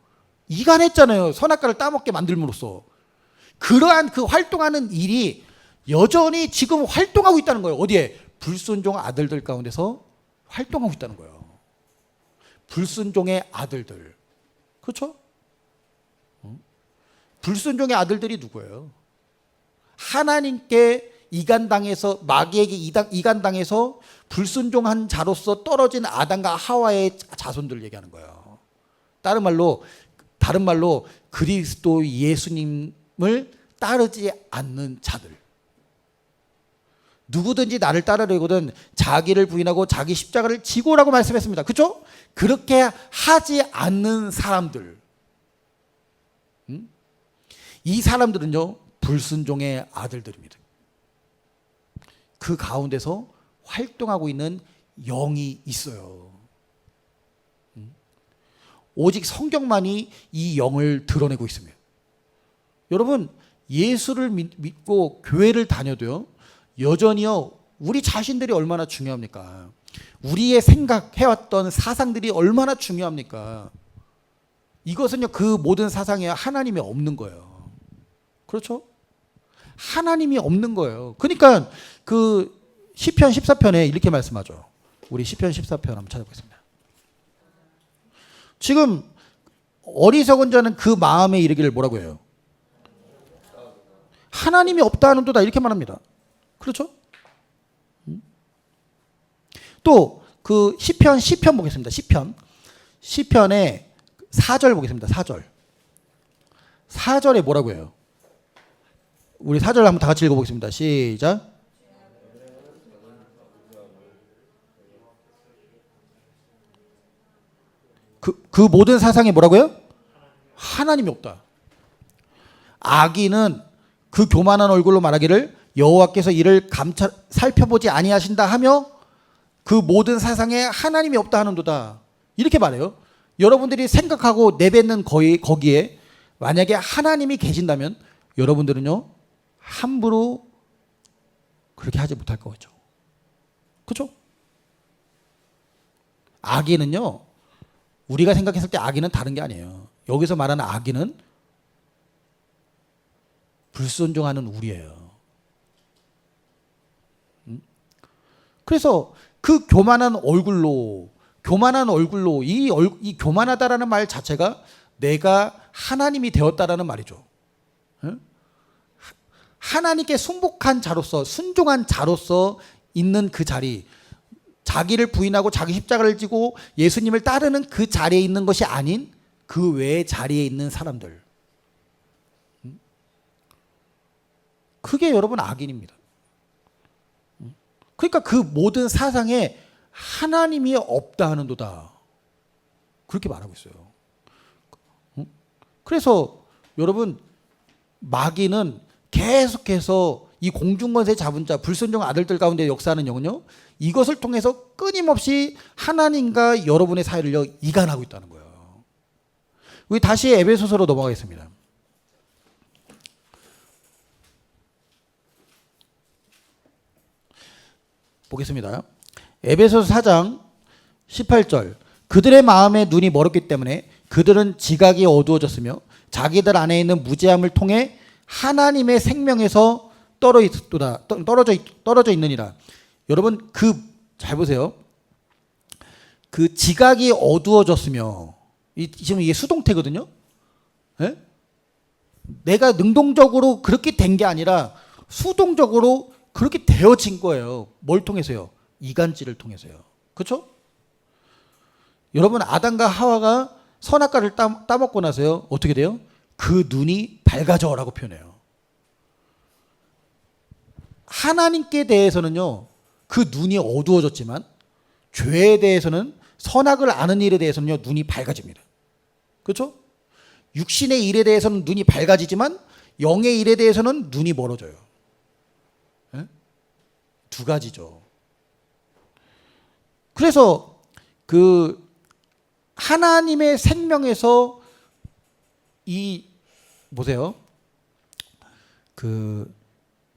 이간했잖아요. 선악과를 따먹게 만들므로써. 그러한 그 활동하는 일이 여전히 지금 활동하고 있다는 거예요. 어디에? 불순종 아들들 가운데서 활동하고 있다는 거예요. 불순종의 아들들. 그렇죠? 불순종의 아들들이 누구예요? 하나님께 이간당해서 마귀에게 이간당해서 불순종한 자로서 떨어진 아담과 하와의 자손들을 얘기하는 거예요. 다른 말로 그리스도 예수님을 따르지 않는 자들. 누구든지 나를 따르려거든 자기를 부인하고 자기 십자가를 지고라고 말씀했습니다. 그렇죠? 그렇게 하지 않는 사람들. 이 사람들은요 불순종의 아들들입니다. 그 가운데서 활동하고 있는 영이 있어요. 오직 성경만이 이 영을 드러내고 있습니다. 여러분 예수를 믿고 교회를 다녀도요 여전히요 우리 자신들이 얼마나 중요합니까? 우리의 생각해왔던 사상들이 얼마나 중요합니까? 이것은요 그 모든 사상에 하나님이 없는 거예요. 그렇죠? 하나님이 없는 거예요. 그러니까 그 시편 14편에 이렇게 말씀하죠. 우리 시편 14편 한번 찾아보겠습니다. 지금 어리석은 자는 그 마음에 이르기를 뭐라고 해요? 하나님이 없다 하는도다 이렇게 말합니다. 그렇죠? 또 그 시편 보겠습니다. 시편의 4절 보겠습니다. 4절에 뭐라고 해요? 우리 4절 한번 다 같이 읽어보겠습니다. 시작. 그 모든 사상에 뭐라고요? 하나님이 없다. 악인은 그 교만한 얼굴로 말하기를 여호와께서 이를 살펴보지 아니하신다 하며 그 모든 사상에 하나님이 없다 하는도다. 이렇게 말해요. 여러분들이 생각하고 내뱉는 거기에 만약에 하나님이 계신다면 여러분들은요 함부로 그렇게 하지 못할 거죠. 그렇죠? 악인은요 우리가 생각했을 때 악인은 다른 게 아니에요. 여기서 말하는 악인은 불순종하는 우리예요. 그래서 그 교만한 얼굴로 이 교만하다라는 말 자체가 내가 하나님이 되었다라는 말이죠. 하나님께 순복한 자로서 순종한 자로서 있는 그 자리, 자기를 부인하고 자기 십자가를 지고 예수님을 따르는 그 자리에 있는 것이 아닌 그 외의 자리에 있는 사람들. 그게 여러분 악인입니다. 그러니까 그 모든 사상에 하나님이 없다 하는도다. 그렇게 말하고 있어요. 그래서 여러분 마귀는 계속해서 이 공중권세 잡은 자 불순종 아들들 가운데 역사하는 영은요 이것을 통해서 끊임없이 하나님과 여러분의 사이를 이간하고 있다는 거예요. 우리 다시 에베소서로 넘어가겠습니다. 보겠습니다. 에베소서 4장 18절. 그들의 마음에 눈이 멀었기 때문에 그들은 지각이 어두워졌으며 자기들 안에 있는 무지함을 통해 하나님의 생명에서 떨어져 있느니라. 여러분 잘 보세요. 그 지각이 어두워졌으며 지금 이게 수동태거든요. 네? 내가 능동적으로 그렇게 된 게 아니라 수동적으로 그렇게 되어진 거예요. 뭘 통해서요? 이간질을 통해서요. 그렇죠? 여러분 아담과 하와가 선악과를 따먹고 나서요. 어떻게 돼요? 그 눈이 밝아져라고 표현해요. 하나님께 대해서는요. 그 눈이 어두워졌지만 죄에 대해서는 선악을 아는 일에 대해서는요. 눈이 밝아집니다. 그렇죠? 육신의 일에 대해서는 눈이 밝아지지만 영의 일에 대해서는 눈이 멀어져요. 네? 두 가지죠. 그래서 그 하나님의 생명에서 이 보세요.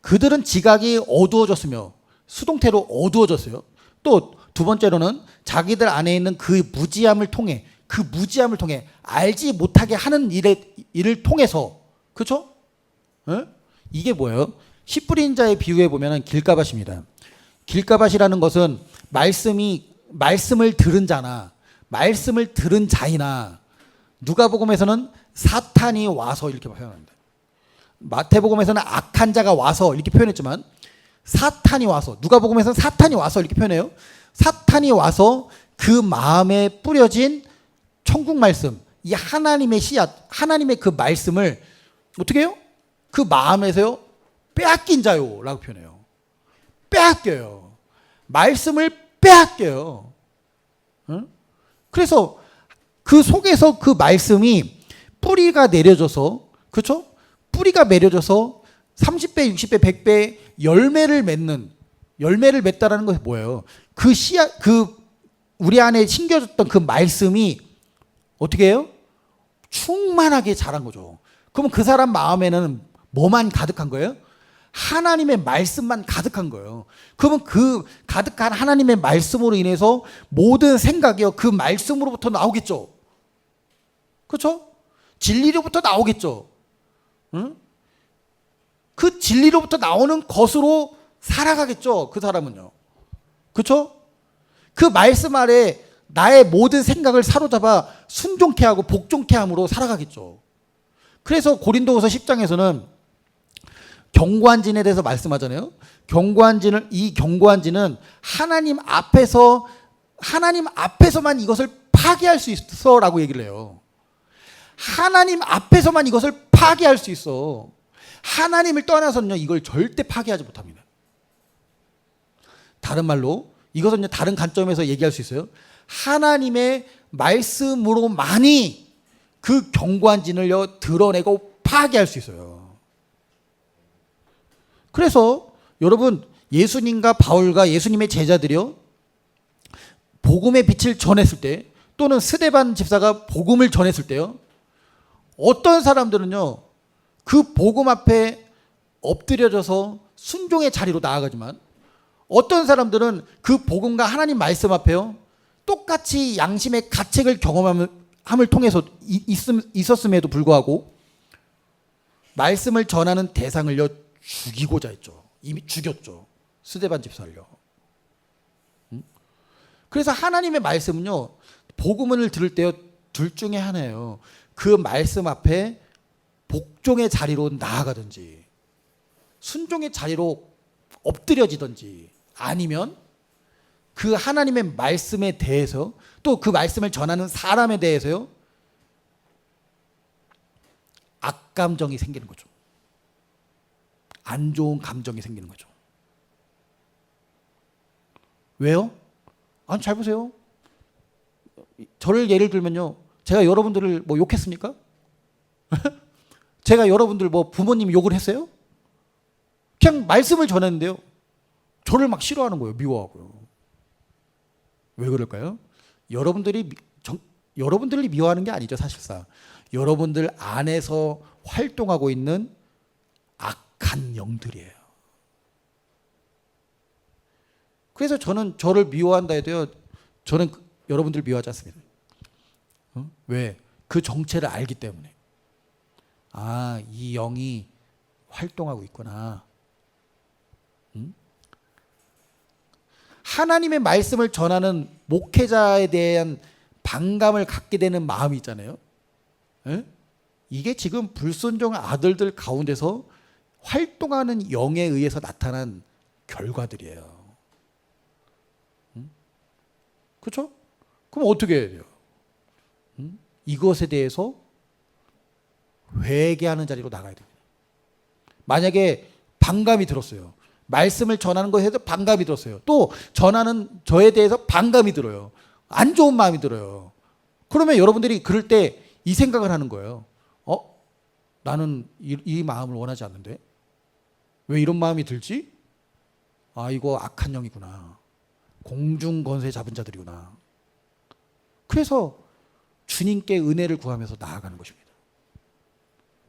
그들은 지각이 어두워졌으며 수동태로 어두워졌어요. 또 두 번째로는 자기들 안에 있는 그 무지함을 통해 알지 못하게 하는 일을 통해서 그렇죠? 네? 이게 뭐예요? 씨 뿌린 자의 비유에 보면은 길가밭입니다. 길가밭이라는 것은 말씀을 들은 자나 말씀을 들은 자이나 누가복음에서는 사탄이 와서 이렇게 표현합니다. 마태복음에서는 악한 자가 와서 이렇게 표현했지만 사탄이 와서 누가복음에서는 사탄이 와서 이렇게 표현해요. 사탄이 와서 그 마음에 뿌려진 천국 말씀, 이 하나님의 씨앗, 하나님의 그 말씀을 어떻게 해요? 그 마음에서요 빼앗긴 자요라고 표현해요. 빼앗겨요. 말씀을 빼앗겨요. 응? 그래서 그 속에서 그 말씀이 뿌리가 내려져서 그렇죠? 뿌리가 내려져서 30배, 60배, 100배 열매를 맺다라는 것이 뭐예요? 그 씨앗, 우리 안에 심겨졌던 그 말씀이 어떻게 해요? 충만하게 자란 거죠. 그러면 그 사람 마음에는 뭐만 가득한 거예요? 하나님의 말씀만 가득한 거예요. 그러면 그 가득한 하나님의 말씀으로 인해서 모든 생각이요 그 말씀으로부터 나오겠죠. 그렇죠? 진리로부터 나오겠죠. 응? 그 진리로부터 나오는 것으로 살아가겠죠. 그 사람은요. 그렇죠? 그 말씀 아래 나의 모든 생각을 사로잡아 순종케 하고 복종케 함으로 살아가겠죠. 그래서 고린도후서 10장에서는 경고한진에 대해서 말씀하잖아요. 이 경고한진은 하나님 앞에서만 이것을 파괴할 수 있어라고 얘기를 해요. 하나님 앞에서만 이것을 파괴할 수 있어. 하나님을 떠나서는요 이걸 절대 파괴하지 못합니다. 다른 말로 이것은 다른 관점에서 얘기할 수 있어요. 하나님의 말씀으로만이 그 경고한진을 드러내고 파괴할 수 있어요. 그래서 여러분 예수님과 바울과 예수님의 제자들이요 복음의 빛을 전했을 때 또는 스데반 집사가 복음을 전했을 때요 어떤 사람들은요 그 복음 앞에 엎드려져서 순종의 자리로 나아가지만 어떤 사람들은 그 복음과 하나님 말씀 앞에요 똑같이 양심의 가책을 경험함을 통해서 있었음에도 불구하고 말씀을 전하는 대상을요 죽이고자 했죠. 이미 죽였죠. 스데반 집사를요. 그래서 하나님의 말씀은요 복음을 들을 때요 둘 중에 하나예요. 그 말씀 앞에 복종의 자리로 나아가든지 순종의 자리로 엎드려지든지 아니면 그 하나님의 말씀에 대해서 또 그 말씀을 전하는 사람에 대해서요 악감정이 생기는 거죠. 안 좋은 감정이 생기는 거죠. 왜요? 아니 잘 보세요. 저를 예를 들면요 제가 여러분들을 뭐 욕했습니까? 제가 여러분들 뭐 부모님 욕을 했어요? 그냥 말씀을 전했는데요 저를 막 싫어하는 거예요. 미워하고요. 왜 그럴까요? 여러분들을 미워하는 게 아니죠. 사실상 여러분들 안에서 활동하고 있는 악한 영들이에요. 그래서 저는 저를 미워한다 해도요 저는 여러분들을 미워하지 않습니다. 왜? 그 정체를 알기 때문에 아, 이 영이 활동하고 있구나. 하나님의 말씀을 전하는 목회자에 대한 반감을 갖게 되는 마음이 있잖아요. 에? 이게 지금 불순종 아들들 가운데서 활동하는 영에 의해서 나타난 결과들이에요. 그렇죠? 그럼 어떻게 해야 돼요? 이것에 대해서 회개하는 자리로 나가야 됩니다. 만약에 반감이 들었어요. 말씀을 전하는 것에 대해서 반감이 들었어요. 또 전하는 저에 대해서 반감이 들어요. 안 좋은 마음이 들어요. 그러면 여러분들이 그럴 때 이 생각을 하는 거예요. 나는 이 마음을 원하지 않는데 왜 이런 마음이 들지? 아, 이거 악한 영이구나. 공중권세 잡은 자들이구나. 그래서 주님께 은혜를 구하면서 나아가는 것입니다.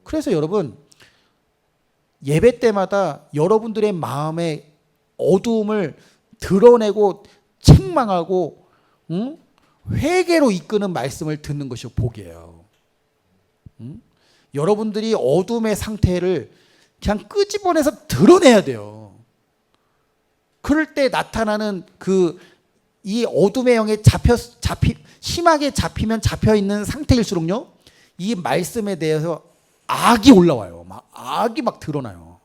그래서 여러분, 예배 때마다 여러분들의 마음의 어두움을 드러내고 책망하고 회개로 이끄는 말씀을 듣는 것이 복이에요. 여러분들이 어둠의 상태를 그냥 끄집어내서 드러내야 돼요. 그럴 때 나타나는 이 어둠의 영에 심하게 잡히면 잡혀있는 상태일수록요, 이 말씀에 대해서 악이 올라와요. 악이 막 드러나요.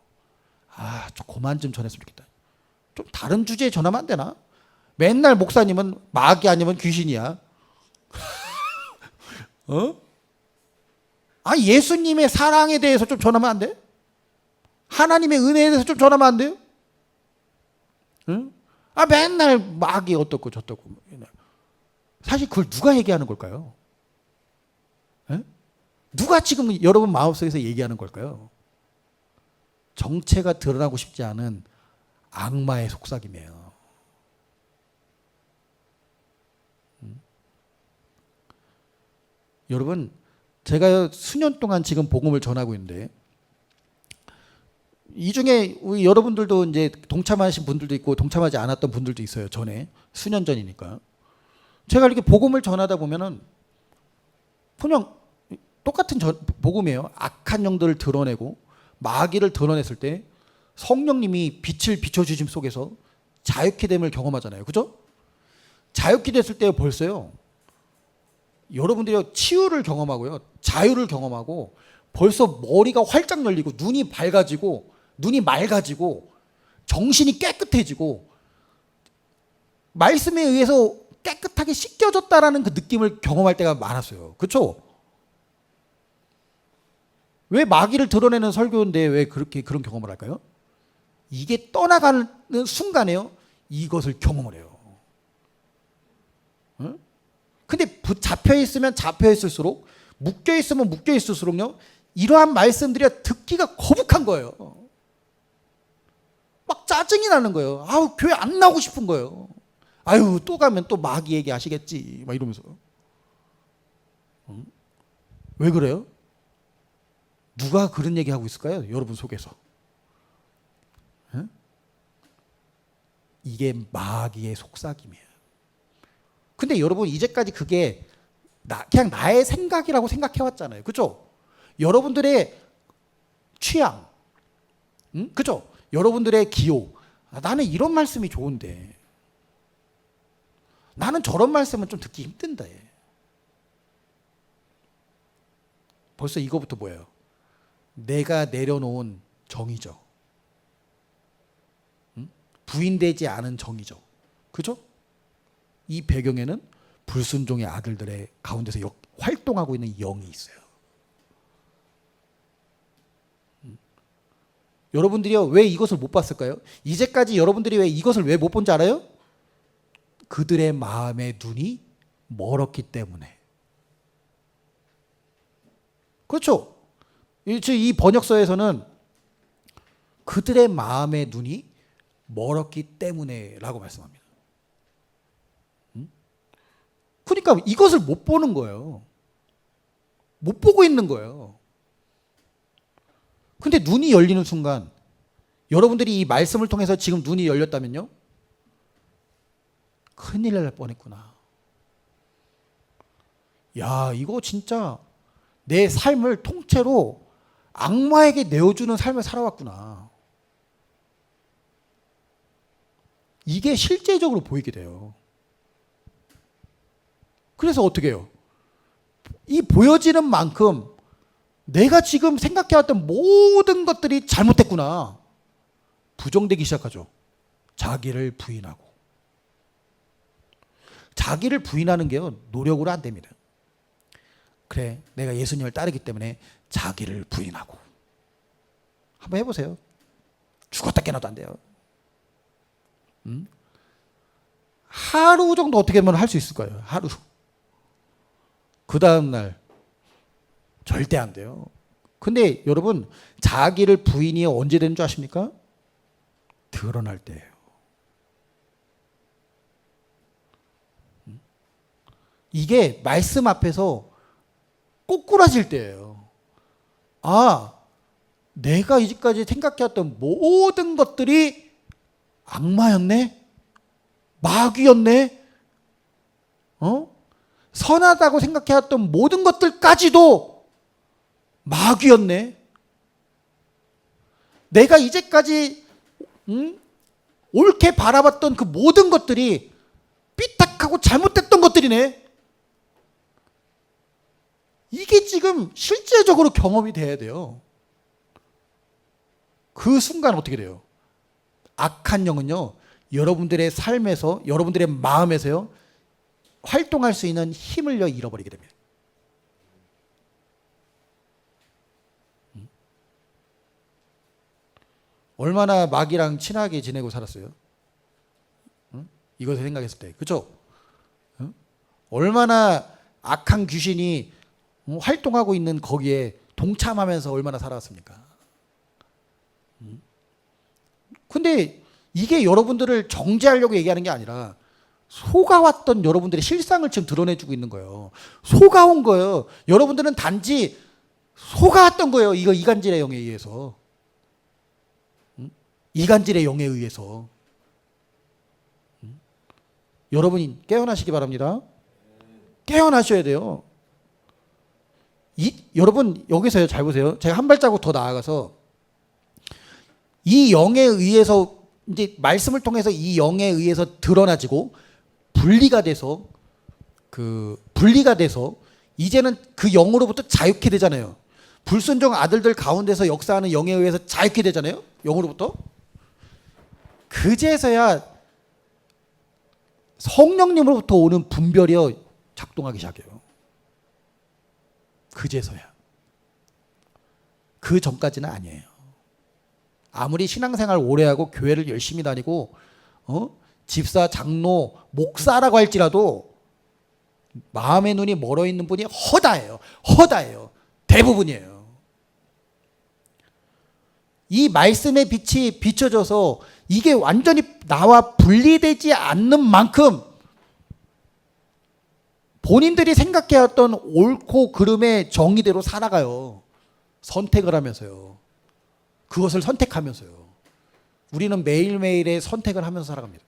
좀 그만 좀 전했으면 좋겠다. 좀 다른 주제에 전하면 안 되나? 맨날 목사님은 마귀 아니면 귀신이야. 예수님의 사랑에 대해서 좀 전하면 안 돼? 하나님의 은혜에 대해서 좀 전하면 안 돼요? 맨날 마귀 어떻고 저떻고. 사실 그걸 누가 얘기하는 걸까요? 누가 지금 여러분 마음속에서 얘기하는 걸까요? 정체가 드러나고 싶지 않은 악마의 속삭임이에요. 여러분, 제가 수년 동안 지금 복음을 전하고 있는데, 이 중에 우리 여러분들도 이제 동참하신 분들도 있고 동참하지 않았던 분들도 있어요. 전에 수년 전이니까. 제가 이렇게 복음을 전하다 보면은 그냥 똑같은 복음이에요. 악한 영들을 드러내고 마귀를 드러냈을 때 성령님이 빛을 비춰주심 속에서 자유케 됨을 경험하잖아요. 그죠? 자유케 됐을 때 벌써요, 여러분들이 치유를 경험하고요, 자유를 경험하고, 벌써 머리가 활짝 열리고 눈이 밝아지고 눈이 맑아지고 정신이 깨끗해지고 말씀에 의해서 깨끗하게 씻겨졌다라는 그 느낌을 경험할 때가 많았어요. 그렇죠? 왜 마귀를 드러내는 설교인데 왜 그렇게 그런 경험을 할까요? 이게 떠나가는 순간에요, 이것을 경험을 해요. 근데 잡혀있으면 잡혀있을수록, 묶여있으면 묶여있을수록요, 이러한 말씀들이 듣기가 거북한 거예요. 막 짜증이 나는 거예요. 교회 안 나오고 싶은 거예요. 또 가면 또 마귀 얘기 하시겠지 막 이러면서. 왜 그래요? 누가 그런 얘기 하고 있을까요? 여러분 속에서. 이게 마귀의 속삭임이에요. 근데 여러분, 이제까지 그게 그냥 나의 생각이라고 생각해왔잖아요. 그죠? 여러분들의 취향, 그죠? 여러분들의 기호. 나는 이런 말씀이 좋은데, 나는 저런 말씀은 좀 듣기 힘든데. 벌써 이거부터 뭐예요? 내가 내려놓은 정의죠. 부인되지 않은 정의죠. 그죠? 이 배경에는 불순종의 아들들의 가운데서 활동하고 있는 영이 있어요. 여러분들이요, 왜 이것을 못 봤을까요? 이제까지 여러분들이 왜 이것을 왜 못 본지 알아요? 그들의 마음의 눈이 멀었기 때문에. 그렇죠? 이 번역서에서는 그들의 마음의 눈이 멀었기 때문에 라고 말씀합니다. 그러니까 이것을 못 보는 거예요. 못 보고 있는 거예요. 근데 눈이 열리는 순간, 여러분들이 이 말씀을 통해서 지금 눈이 열렸다면요, 큰일 날 뻔했구나. 이거 진짜 내 삶을 통째로 악마에게 내어주는 삶을 살아왔구나. 이게 실제적으로 보이게 돼요. 그래서 어떻게 해요? 이 보여지는 만큼 내가 지금 생각해왔던 모든 것들이 잘못됐구나, 부정되기 시작하죠. 자기를 부인하고. 자기를 부인하는 게요, 노력으로 안 됩니다. 그래, 내가 예수님을 따르기 때문에 자기를 부인하고. 한번 해보세요. 죽었다 깨어나도 안 돼요. 하루 정도 어떻게 하면 할 수 있을 거예요. 하루. 그 다음날 절대 안 돼요. 근데 여러분, 자기를 부인이 언제 되는 줄 아십니까? 드러날 때예요. 이게 말씀 앞에서 꼬꾸라질 때예요. 아, 내가 이제까지 생각해왔던 모든 것들이 악마였네? 마귀였네? 선하다고 생각해왔던 모든 것들까지도 마귀였네? 내가 이제까지 옳게 바라봤던 그 모든 것들이 삐딱하고 잘못됐던 것들이네? 이게 지금 실제적으로 경험이 돼야 돼요. 그 순간 어떻게 돼요? 악한 영은요, 여러분들의 삶에서, 여러분들의 마음에서요, 활동할 수 있는 힘을요, 잃어버리게 됩니다. 얼마나 마귀랑 친하게 지내고 살았어요? 이것을 생각했을 때. 그렇죠? 얼마나 악한 귀신이 활동하고 있는 거기에 동참하면서 얼마나 살아왔습니까? 근데 이게 여러분들을 정죄하려고 얘기하는 게 아니라 속아왔던 여러분들의 실상을 지금 드러내주고 있는 거예요. 속아온 거예요. 여러분들은 단지 속아왔던 거예요. 이거 이간질의 영에 의해서. 이간질의 영에 의해서. 여러분이 깨어나시기 바랍니다. 깨어나셔야 돼요. 여러분 여기서요, 잘 보세요. 제가 한 발자국 더 나아가서 이 영에 의해서, 이제 말씀을 통해서 이 영에 의해서 드러나지고 분리가 돼서 이제는 그 영으로부터 자유케 되잖아요. 불순종 아들들 가운데서 역사하는 영에 의해서 자유케 되잖아요. 영으로부터. 그제서야 성령님으로부터 오는 분별이 작동하기 시작해요. 그제서야. 그 전까지는 아니에요. 아무리 신앙생활 오래 하고 교회를 열심히 다니고 집사, 장로, 목사라고 할지라도 마음의 눈이 멀어 있는 분이 허다해요. 허다해요. 대부분이에요. 이 말씀의 빛이 비춰져서 이게 완전히 나와 분리되지 않는 만큼 본인들이 생각해왔던 옳고 그름의 정의대로 살아가요. 선택을 하면서요. 그것을 선택하면서요. 우리는 매일매일의 선택을 하면서 살아갑니다.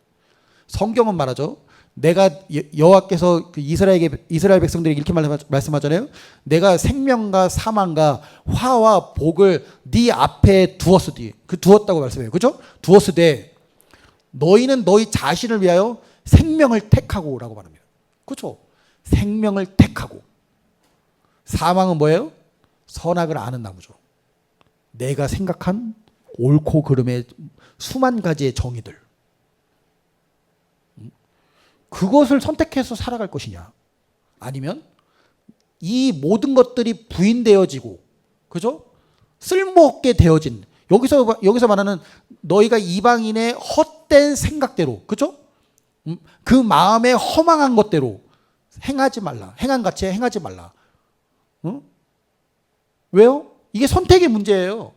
성경은 말하죠. 내가 여호와께서 그 이스라엘 백성들에게 이렇게 말씀하잖아요. 내가 생명과 사망과 화와 복을 네 앞에 두었으니, 그 두었다고 말씀해요. 그죠? 두었으되 너희는 너희 자신을 위하여 생명을 택하고라고 말합니다. 그렇죠? 생명을 택하고. 사망은 뭐예요? 선악을 아는 나무죠. 내가 생각한 옳고 그름의 수만 가지의 정의들, 그것을 선택해서 살아갈 것이냐, 아니면 이 모든 것들이 부인되어지고, 그죠? 쓸모없게 되어진, 여기서 말하는 너희가 이방인의 헛된 생각대로, 그죠? 그 마음에 허망한 것대로 행하지 말라. 행한같이 행하지 말라. 왜요? 이게 선택의 문제예요.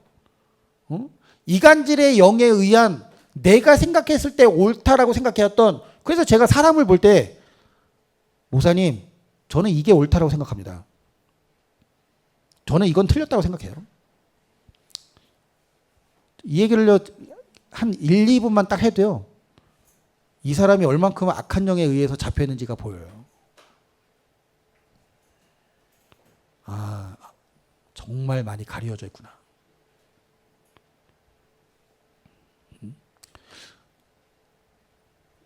이간질의 영에 의한 내가 생각했을 때 옳다라고 생각해왔던, 그래서 제가 사람을 볼 때, 목사님, 저는 이게 옳다라고 생각합니다. 저는 이건 틀렸다고 생각해요. 이 얘기를 한 1, 2분만 딱 해도요, 이 사람이 얼만큼 악한 영에 의해서 잡혀있는지가 보여요. 아, 정말 많이 가려져 있구나.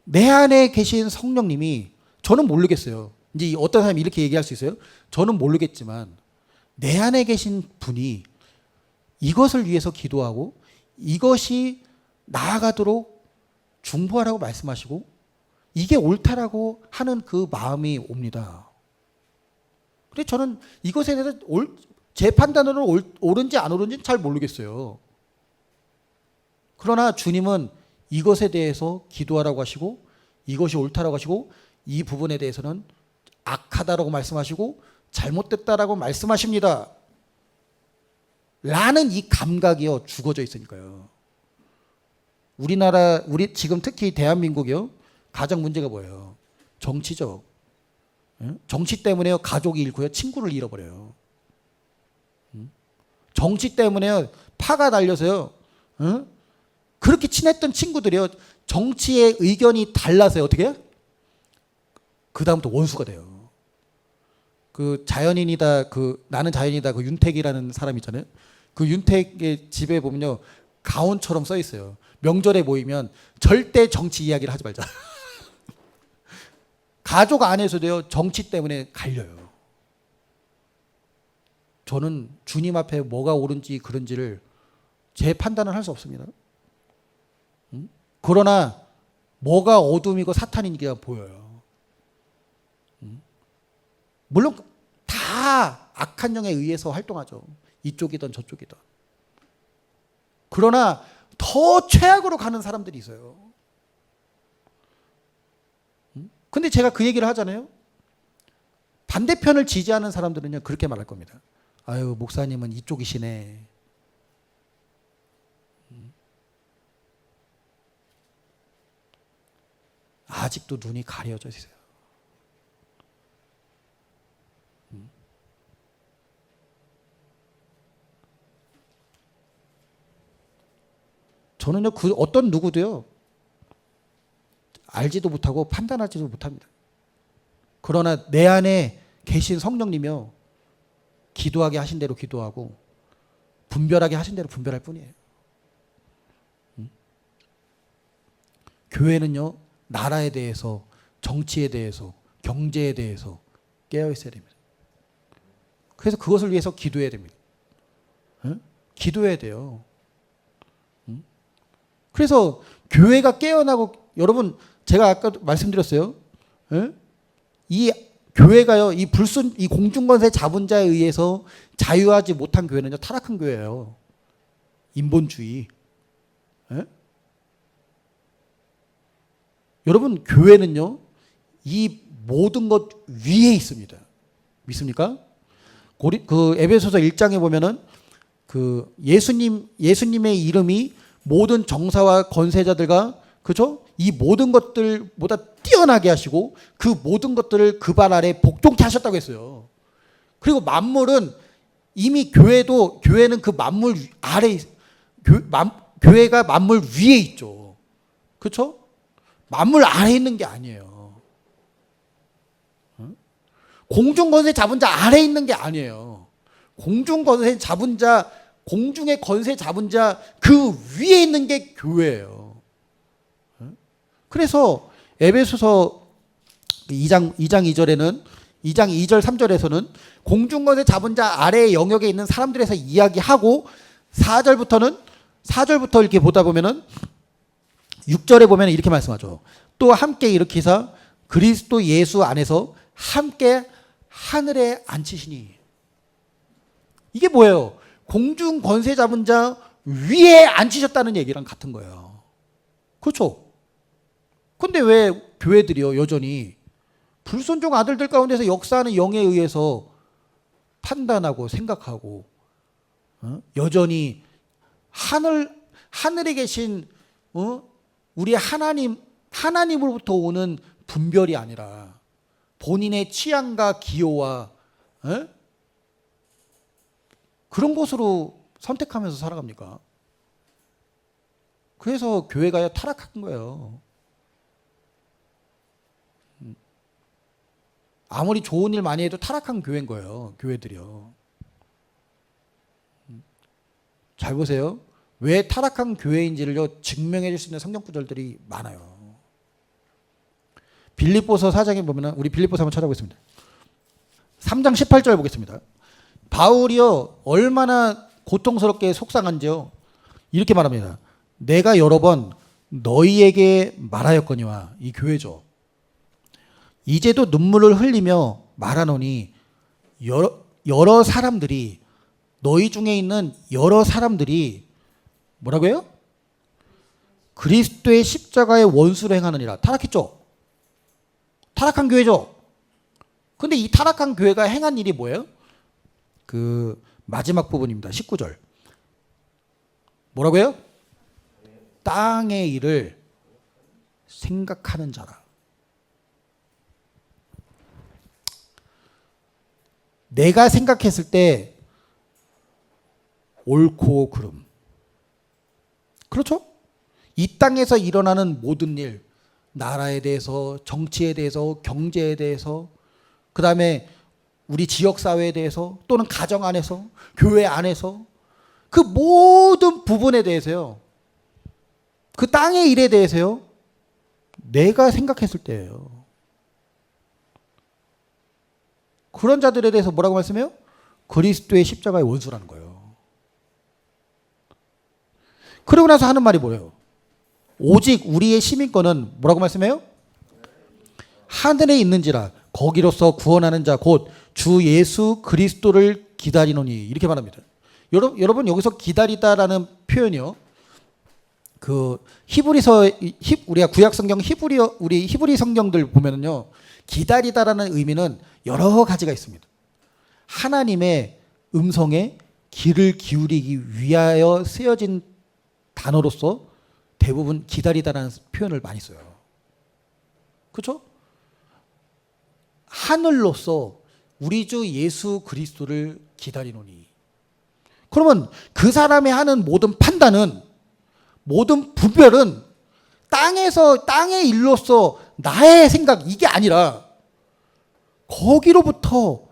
내 안에 계신 성령님이, 저는 모르겠어요. 이제 어떤 사람이 이렇게 얘기할 수 있어요. 저는 모르겠지만 내 안에 계신 분이 이것을 위해서 기도하고 이것이 나아가도록 중보하라고 말씀하시고 이게 옳다라고 하는 그 마음이 옵니다. 근데 저는 이것에 대해서 제 판단으로 옳은지 안 옳은지는 잘 모르겠어요. 그러나 주님은 이것에 대해서 기도하라고 하시고 이것이 옳다라고 하시고 이 부분에 대해서는 악하다라고 말씀하시고 잘못됐다라고 말씀하십니다. 라는 이 감각이요 죽어져 있으니까요. 우리 지금 특히 대한민국이요 가장 문제가 뭐예요? 정치죠. 정치 때문에 가족이 잃고요 친구를 잃어버려요. 정치 때문에 파가 날려서요. 그렇게 친했던 친구들이요 정치의 의견이 달라서요 어떻게 해요? 그 다음부터 원수가 돼요. 그 자연인이다 나는 자연이다 그 윤택이라는 사람 있잖아요. 그 윤택의 집에 보면요 가온처럼 써 있어요. 명절에 모이면 절대 정치 이야기를 하지 말자. 가족 안에서도요 정치 때문에 갈려요. 저는 주님 앞에 뭐가 옳은지 그른지를 제 판단을 할 수 없습니다. 그러나 뭐가 어둠이고 사탄인지가 보여요. 물론 다 악한 영에 의해서 활동하죠. 이쪽이든 저쪽이든. 그러나 더 최악으로 가는 사람들이 있어요. 근데 제가 그 얘기를 하잖아요. 반대편을 지지하는 사람들은요 그렇게 말할 겁니다. 아유 목사님은 이쪽이시네. 아직도 눈이 가려져 있어요. 저는요 그 어떤 누구도요 알지도 못하고 판단하지도 못합니다. 그러나 내 안에 계신 성령님이요 기도하게 하신 대로 기도하고 분별하게 하신 대로 분별할 뿐이에요. 교회는요 나라에 대해서 정치에 대해서 경제에 대해서 깨어 있어야 됩니다. 그래서 그것을 위해서 기도해야 됩니다. 기도해야 돼요. 그래서 교회가 깨어나고 여러분 제가 아까 말씀드렸어요. 이 교회가요 이 공중권세 잡은 자에 의해서 자유하지 못한 교회는요 타락한 교회예요. 인본주의. 여러분 교회는요 이 모든 것 위에 있습니다. 믿습니까? 그 에베소서 1장에 보면은 그 예수님의 이름이 모든 정사와 권세자들과 그죠? 이 모든 것들보다 뛰어나게 하시고 그 모든 것들을 그 발 아래 복종케 하셨다고 했어요. 그리고 만물은 이미 교회는 그 만물 아래 교회가 만물 위에 있죠. 그렇죠? 만물 아래에 있는 게 아니에요. 공중권세 잡은 자 아래에 있는 게 아니에요. 공중권세 잡은 자 공중의 권세 잡은 자 그 위에 있는 게 교회예요. 그래서 에베소서 2장 2절에는 2장 2절 3절에서는 공중권세 잡은 자 아래의 영역에 있는 사람들에서 이야기하고 4절부터 이렇게 보다 보면은 6절에 보면 이렇게 말씀하죠. 또 함께 일으키사 그리스도 예수 안에서 함께 하늘에 앉히시니. 이게 뭐예요? 공중 권세 잡은 자 위에 앉히셨다는 얘기랑 같은 거예요. 그렇죠? 근데 왜 교회들이요 여전히 불순종 아들들 가운데서 역사하는 영에 의해서 판단하고 생각하고 여전히 하늘에 계신 우리 하나님으로부터 오는 분별이 아니라 본인의 취향과 기호와 그런 것으로 선택하면서 살아갑니까? 그래서 교회가 타락한 거예요. 아무리 좋은 일 많이 해도 타락한 교회인 거예요. 교회들이요. 잘 보세요. 왜 타락한 교회인지를 증명해 줄 수 있는 성경 구절들이 많아요. 빌립보서 4장에 보면 우리 빌립보서 한번 찾아보겠습니다. 3장 18절 보겠습니다. 바울이요 얼마나 고통스럽게 속상한지요. 이렇게 말합니다. 내가 여러 번 너희에게 말하였거니와. 이 교회죠. 이제도 눈물을 흘리며 말하노니 여러 사람들이, 너희 중에 있는 여러 사람들이 뭐라고 해요? 그리스도의 십자가의 원수를 행하느니라. 타락했죠? 타락한 교회죠? 근데 이 타락한 교회가 행한 일이 뭐예요? 그 마지막 부분입니다. 19절. 뭐라고 해요? 땅의 일을 생각하는 자라. 내가 생각했을 때 옳고 그름. 그렇죠? 이 땅에서 일어나는 모든 일, 나라에 대해서, 정치에 대해서, 경제에 대해서, 그 다음에 우리 지역사회에 대해서, 또는 가정 안에서, 교회 안에서, 그 모든 부분에 대해서요, 그 땅의 일에 대해서요, 내가 생각했을 때예요. 그런 자들에 대해서 뭐라고 말씀해요? 그리스도의 십자가의 원수라는 거예요. 그러고 나서 하는 말이 뭐예요? 오직 우리의 시민권은 뭐라고 말씀해요? 하늘에 있는지라 거기로서 구원하는 자 곧 주 예수 그리스도를 기다리노니, 이렇게 말합니다. 여러분 여기서 기다리다라는 표현이요, 그 우리가 구약 성경 우리 히브리 성경들 보면은요, 기다리다라는 의미는 여러 가지가 있습니다. 하나님의 음성에 귀를 기울이기 위하여 쓰여진 단어로서 대부분 기다리다라는 표현을 많이 써요. 그렇죠? 하늘로서 우리 주 예수 그리스도를 기다리노니. 그러면 그 사람이 하는 모든 판단은, 모든 분별은 땅의 일로서 나의 생각, 이게 아니라 거기로부터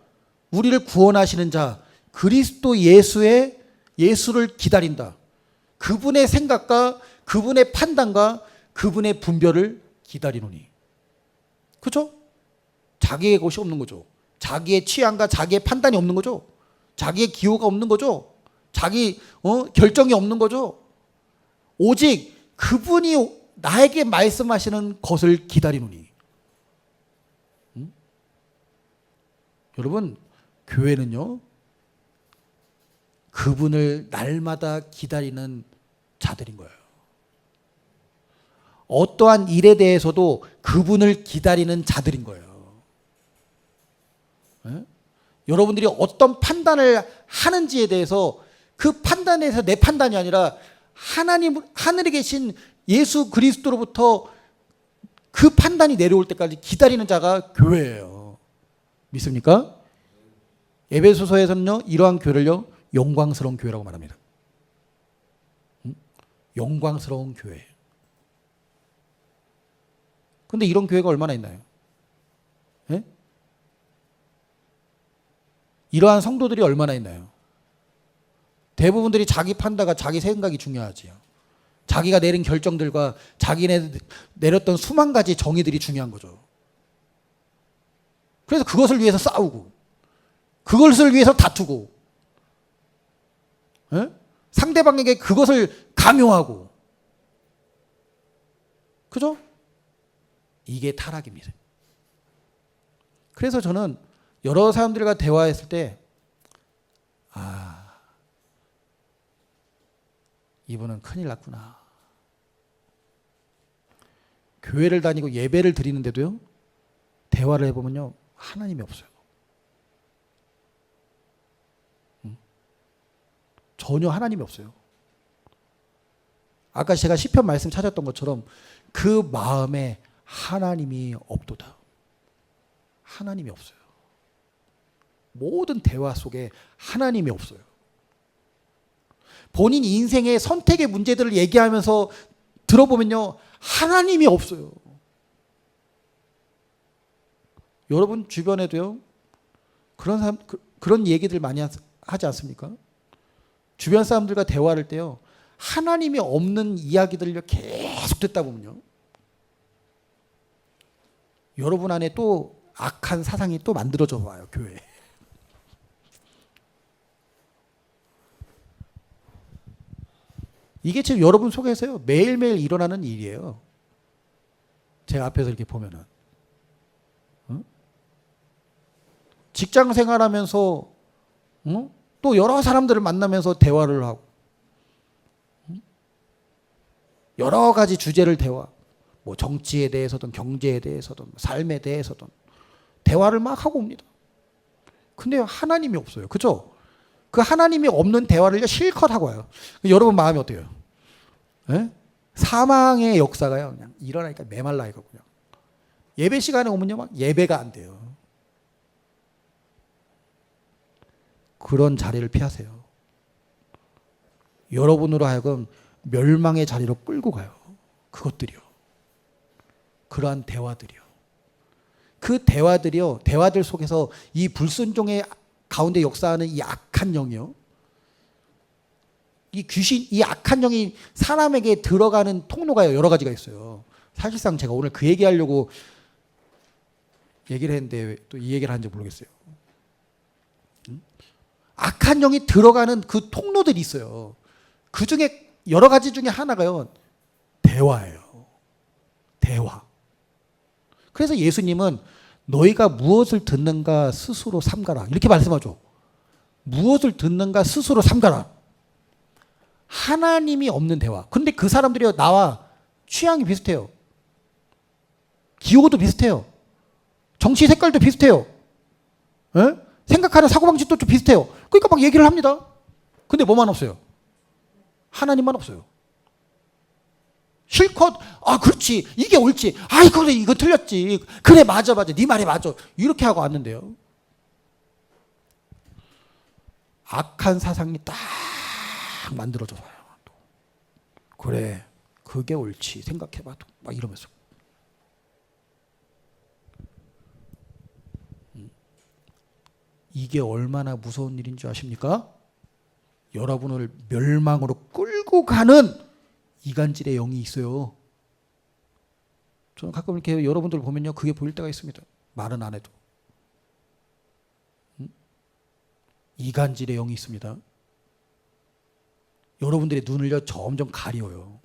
우리를 구원하시는 자 그리스도 예수를 기다린다. 그분의 생각과 그분의 판단과 그분의 분별을 기다리노니. 그렇죠? 자기의 것이 없는 거죠. 자기의 취향과 자기의 판단이 없는 거죠. 자기의 기호가 없는 거죠. 자기 결정이 없는 거죠. 오직 그분이 나에게 말씀하시는 것을 기다리노니. 여러분, 교회는요, 그분을 날마다 기다리는 자들인 거예요. 어떠한 일에 대해서도 그분을 기다리는 자들인 거예요. 네? 여러분들이 어떤 판단을 하는지에 대해서, 그 판단에서 내 판단이 아니라 하늘에 계신 예수 그리스도로부터 그 판단이 내려올 때까지 기다리는 자가 교회예요. 믿습니까? 에베소서에서는요, 이러한 교회를요, 영광스러운 교회라고 말합니다. 영광스러운 교회. 근데 이런 교회가 얼마나 있나요? 예? 이러한 성도들이 얼마나 있나요? 대부분들이 자기 판단과 자기 생각이 중요하지요. 자기가 내린 결정들과 자기네 내렸던 수만 가지 정의들이 중요한 거죠. 그래서 그것을 위해서 싸우고, 그것을 위해서 다투고, 예? 상대방에게 그것을 강요하고, 그죠? 이게 타락입니다. 그래서 저는 여러 사람들과 대화했을 때, 이분은 큰일 났구나. 교회를 다니고 예배를 드리는데도요, 대화를 해보면요, 하나님이 없어요. 전혀 하나님이 없어요. 아까 제가 시편 말씀 찾았던 것처럼 그 마음에 하나님이 없도다. 하나님이 없어요. 모든 대화 속에 하나님이 없어요. 본인 인생의 선택의 문제들을 얘기하면서 들어보면요, 하나님이 없어요. 여러분 주변에도요, 그런 얘기들 많이 하지 않습니까? 주변 사람들과 대화할 때요, 하나님이 없는 이야기들을 계속 듣다 보면요, 여러분 안에 또 악한 사상이 또 만들어져 와요, 교회에. 이게 지금 여러분 속에서요, 매일매일 일어나는 일이에요. 제가 앞에서 이렇게 보면은. 직장 생활하면서 또 여러 사람들을 만나면서 대화를 하고 여러 가지 주제를 뭐 정치에 대해서든 경제에 대해서든 삶에 대해서든 대화를 막 하고 옵니다. 근데 하나님이 없어요. 그죠? 그 하나님이 없는 대화를 실컷 하고 와요. 여러분 마음이 어때요? 예? 사망의 역사가요. 그냥 일어나니까 메말라 이거고요. 예배 시간에 오면요, 막 예배가 안 돼요. 그런 자리를 피하세요. 여러분으로 하여금 멸망의 자리로 끌고 가요. 그것들이요. 그러한 대화들이요. 그 대화들이요. 대화들 속에서 이 불순종의 가운데 역사하는 이 악한 영이요. 이 귀신, 이 악한 영이 사람에게 들어가는 통로가 여러 가지가 있어요. 사실상 제가 오늘 그 얘기하려고 얘기를 했는데 또 이 얘기를 하는지 모르겠어요. 악한 영이 들어가는 그 통로들이 있어요. 그 중에 여러 가지 중에 하나가요. 대화예요. 대화. 그래서 예수님은 너희가 무엇을 듣는가 스스로 삼가라. 이렇게 말씀하죠. 무엇을 듣는가 스스로 삼가라. 하나님이 없는 대화. 그런데 그 사람들이 나와 취향이 비슷해요. 기호도 비슷해요. 정치 색깔도 비슷해요. 에? 생각하는 사고방식도 좀 비슷해요. 그러니까 막 얘기를 합니다. 근데 뭐만 없어요? 하나님만 없어요. 실컷 그렇지 이게 옳지 그래 이거 틀렸지 그래 맞아 네 말이 맞아 이렇게 하고 왔는데요. 악한 사상이 딱 만들어져요. 그래 그게 옳지 생각해봐도 막 이러면서 이게 얼마나 무서운 일인 줄 아십니까? 여러분을 멸망으로 끌고 가는 이간질의 영이 있어요. 저는 가끔 이렇게 여러분들 보면요, 그게 보일 때가 있습니다. 말은 안 해도. 이간질의 영이 있습니다. 여러분들의 눈을요, 점점 가려요.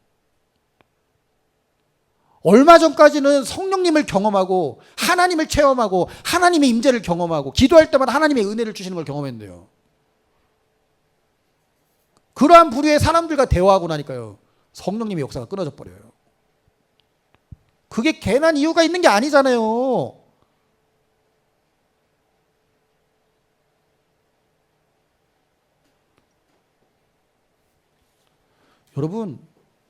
얼마 전까지는 성령님을 경험하고 하나님을 체험하고 하나님의 임재를 경험하고 기도할 때마다 하나님의 은혜를 주시는 걸 경험했는데요. 그러한 부류의 사람들과 대화하고 나니까요. 성령님의 역사가 끊어져 버려요. 그게 괜한 이유가 있는 게 아니잖아요. 여러분,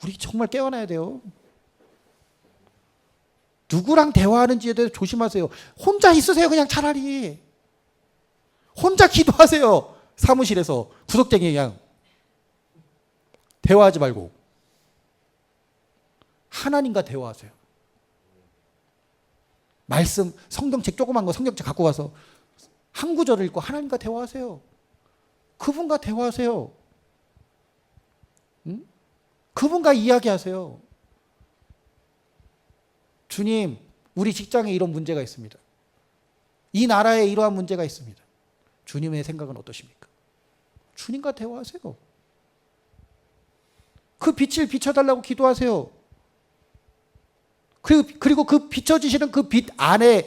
우리 정말 깨어나야 돼요. 누구랑 대화하는지에 대해서 조심하세요. 혼자 있으세요, 그냥 차라리. 혼자 기도하세요. 사무실에서 구석쟁이 그냥. 대화하지 말고. 하나님과 대화하세요. 말씀, 성경책 조그만 거 성경책 갖고 가서 한 구절을 읽고 하나님과 대화하세요. 그분과 대화하세요. 응? 그분과 이야기하세요. 주님, 우리 직장에 이런 문제가 있습니다. 이 나라에 이러한 문제가 있습니다. 주님의 생각은 어떠십니까? 주님과 대화하세요. 그 빛을 비춰달라고 기도하세요. 그리고 그 비춰지시는 그 빛 아래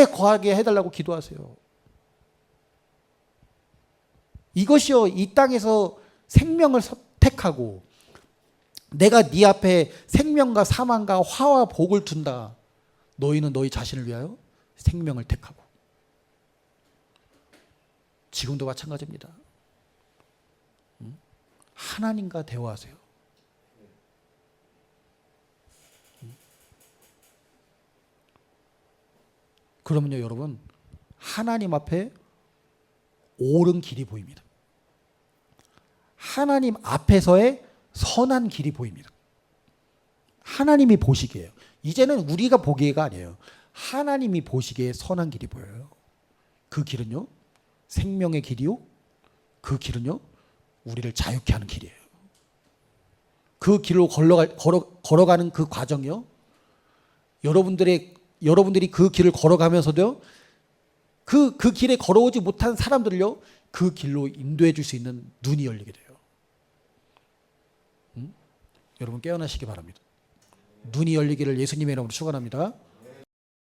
거하게 해달라고 기도하세요. 이것이요, 이 땅에서 생명을 택하고 내가 네 앞에 생명과 사망과 화와 복을 둔다. 너희는 너희 자신을 위하여 생명을 택하고. 지금도 마찬가지입니다. 하나님과 대화하세요. 그러면요, 여러분, 하나님 앞에 옳은 길이 보입니다. 하나님 앞에서의 선한 길이 보입니다. 하나님이 보시기에요. 이제는 우리가 보기에가 아니에요. 하나님이 보시기에 선한 길이 보여요. 그 길은요, 생명의 길이요. 그 길은요, 우리를 자유케 하는 길이에요. 그 길로 걸어가는 그 과정이요. 여러분들이 그 길을 걸어가면서도요, 그 길에 걸어오지 못한 사람들을요, 그 길로 인도해 줄 수 있는 눈이 열리게 돼요. 여러분 깨어나시기 바랍니다. 눈이 열리기를 예수님의 이름으로 축원합니다.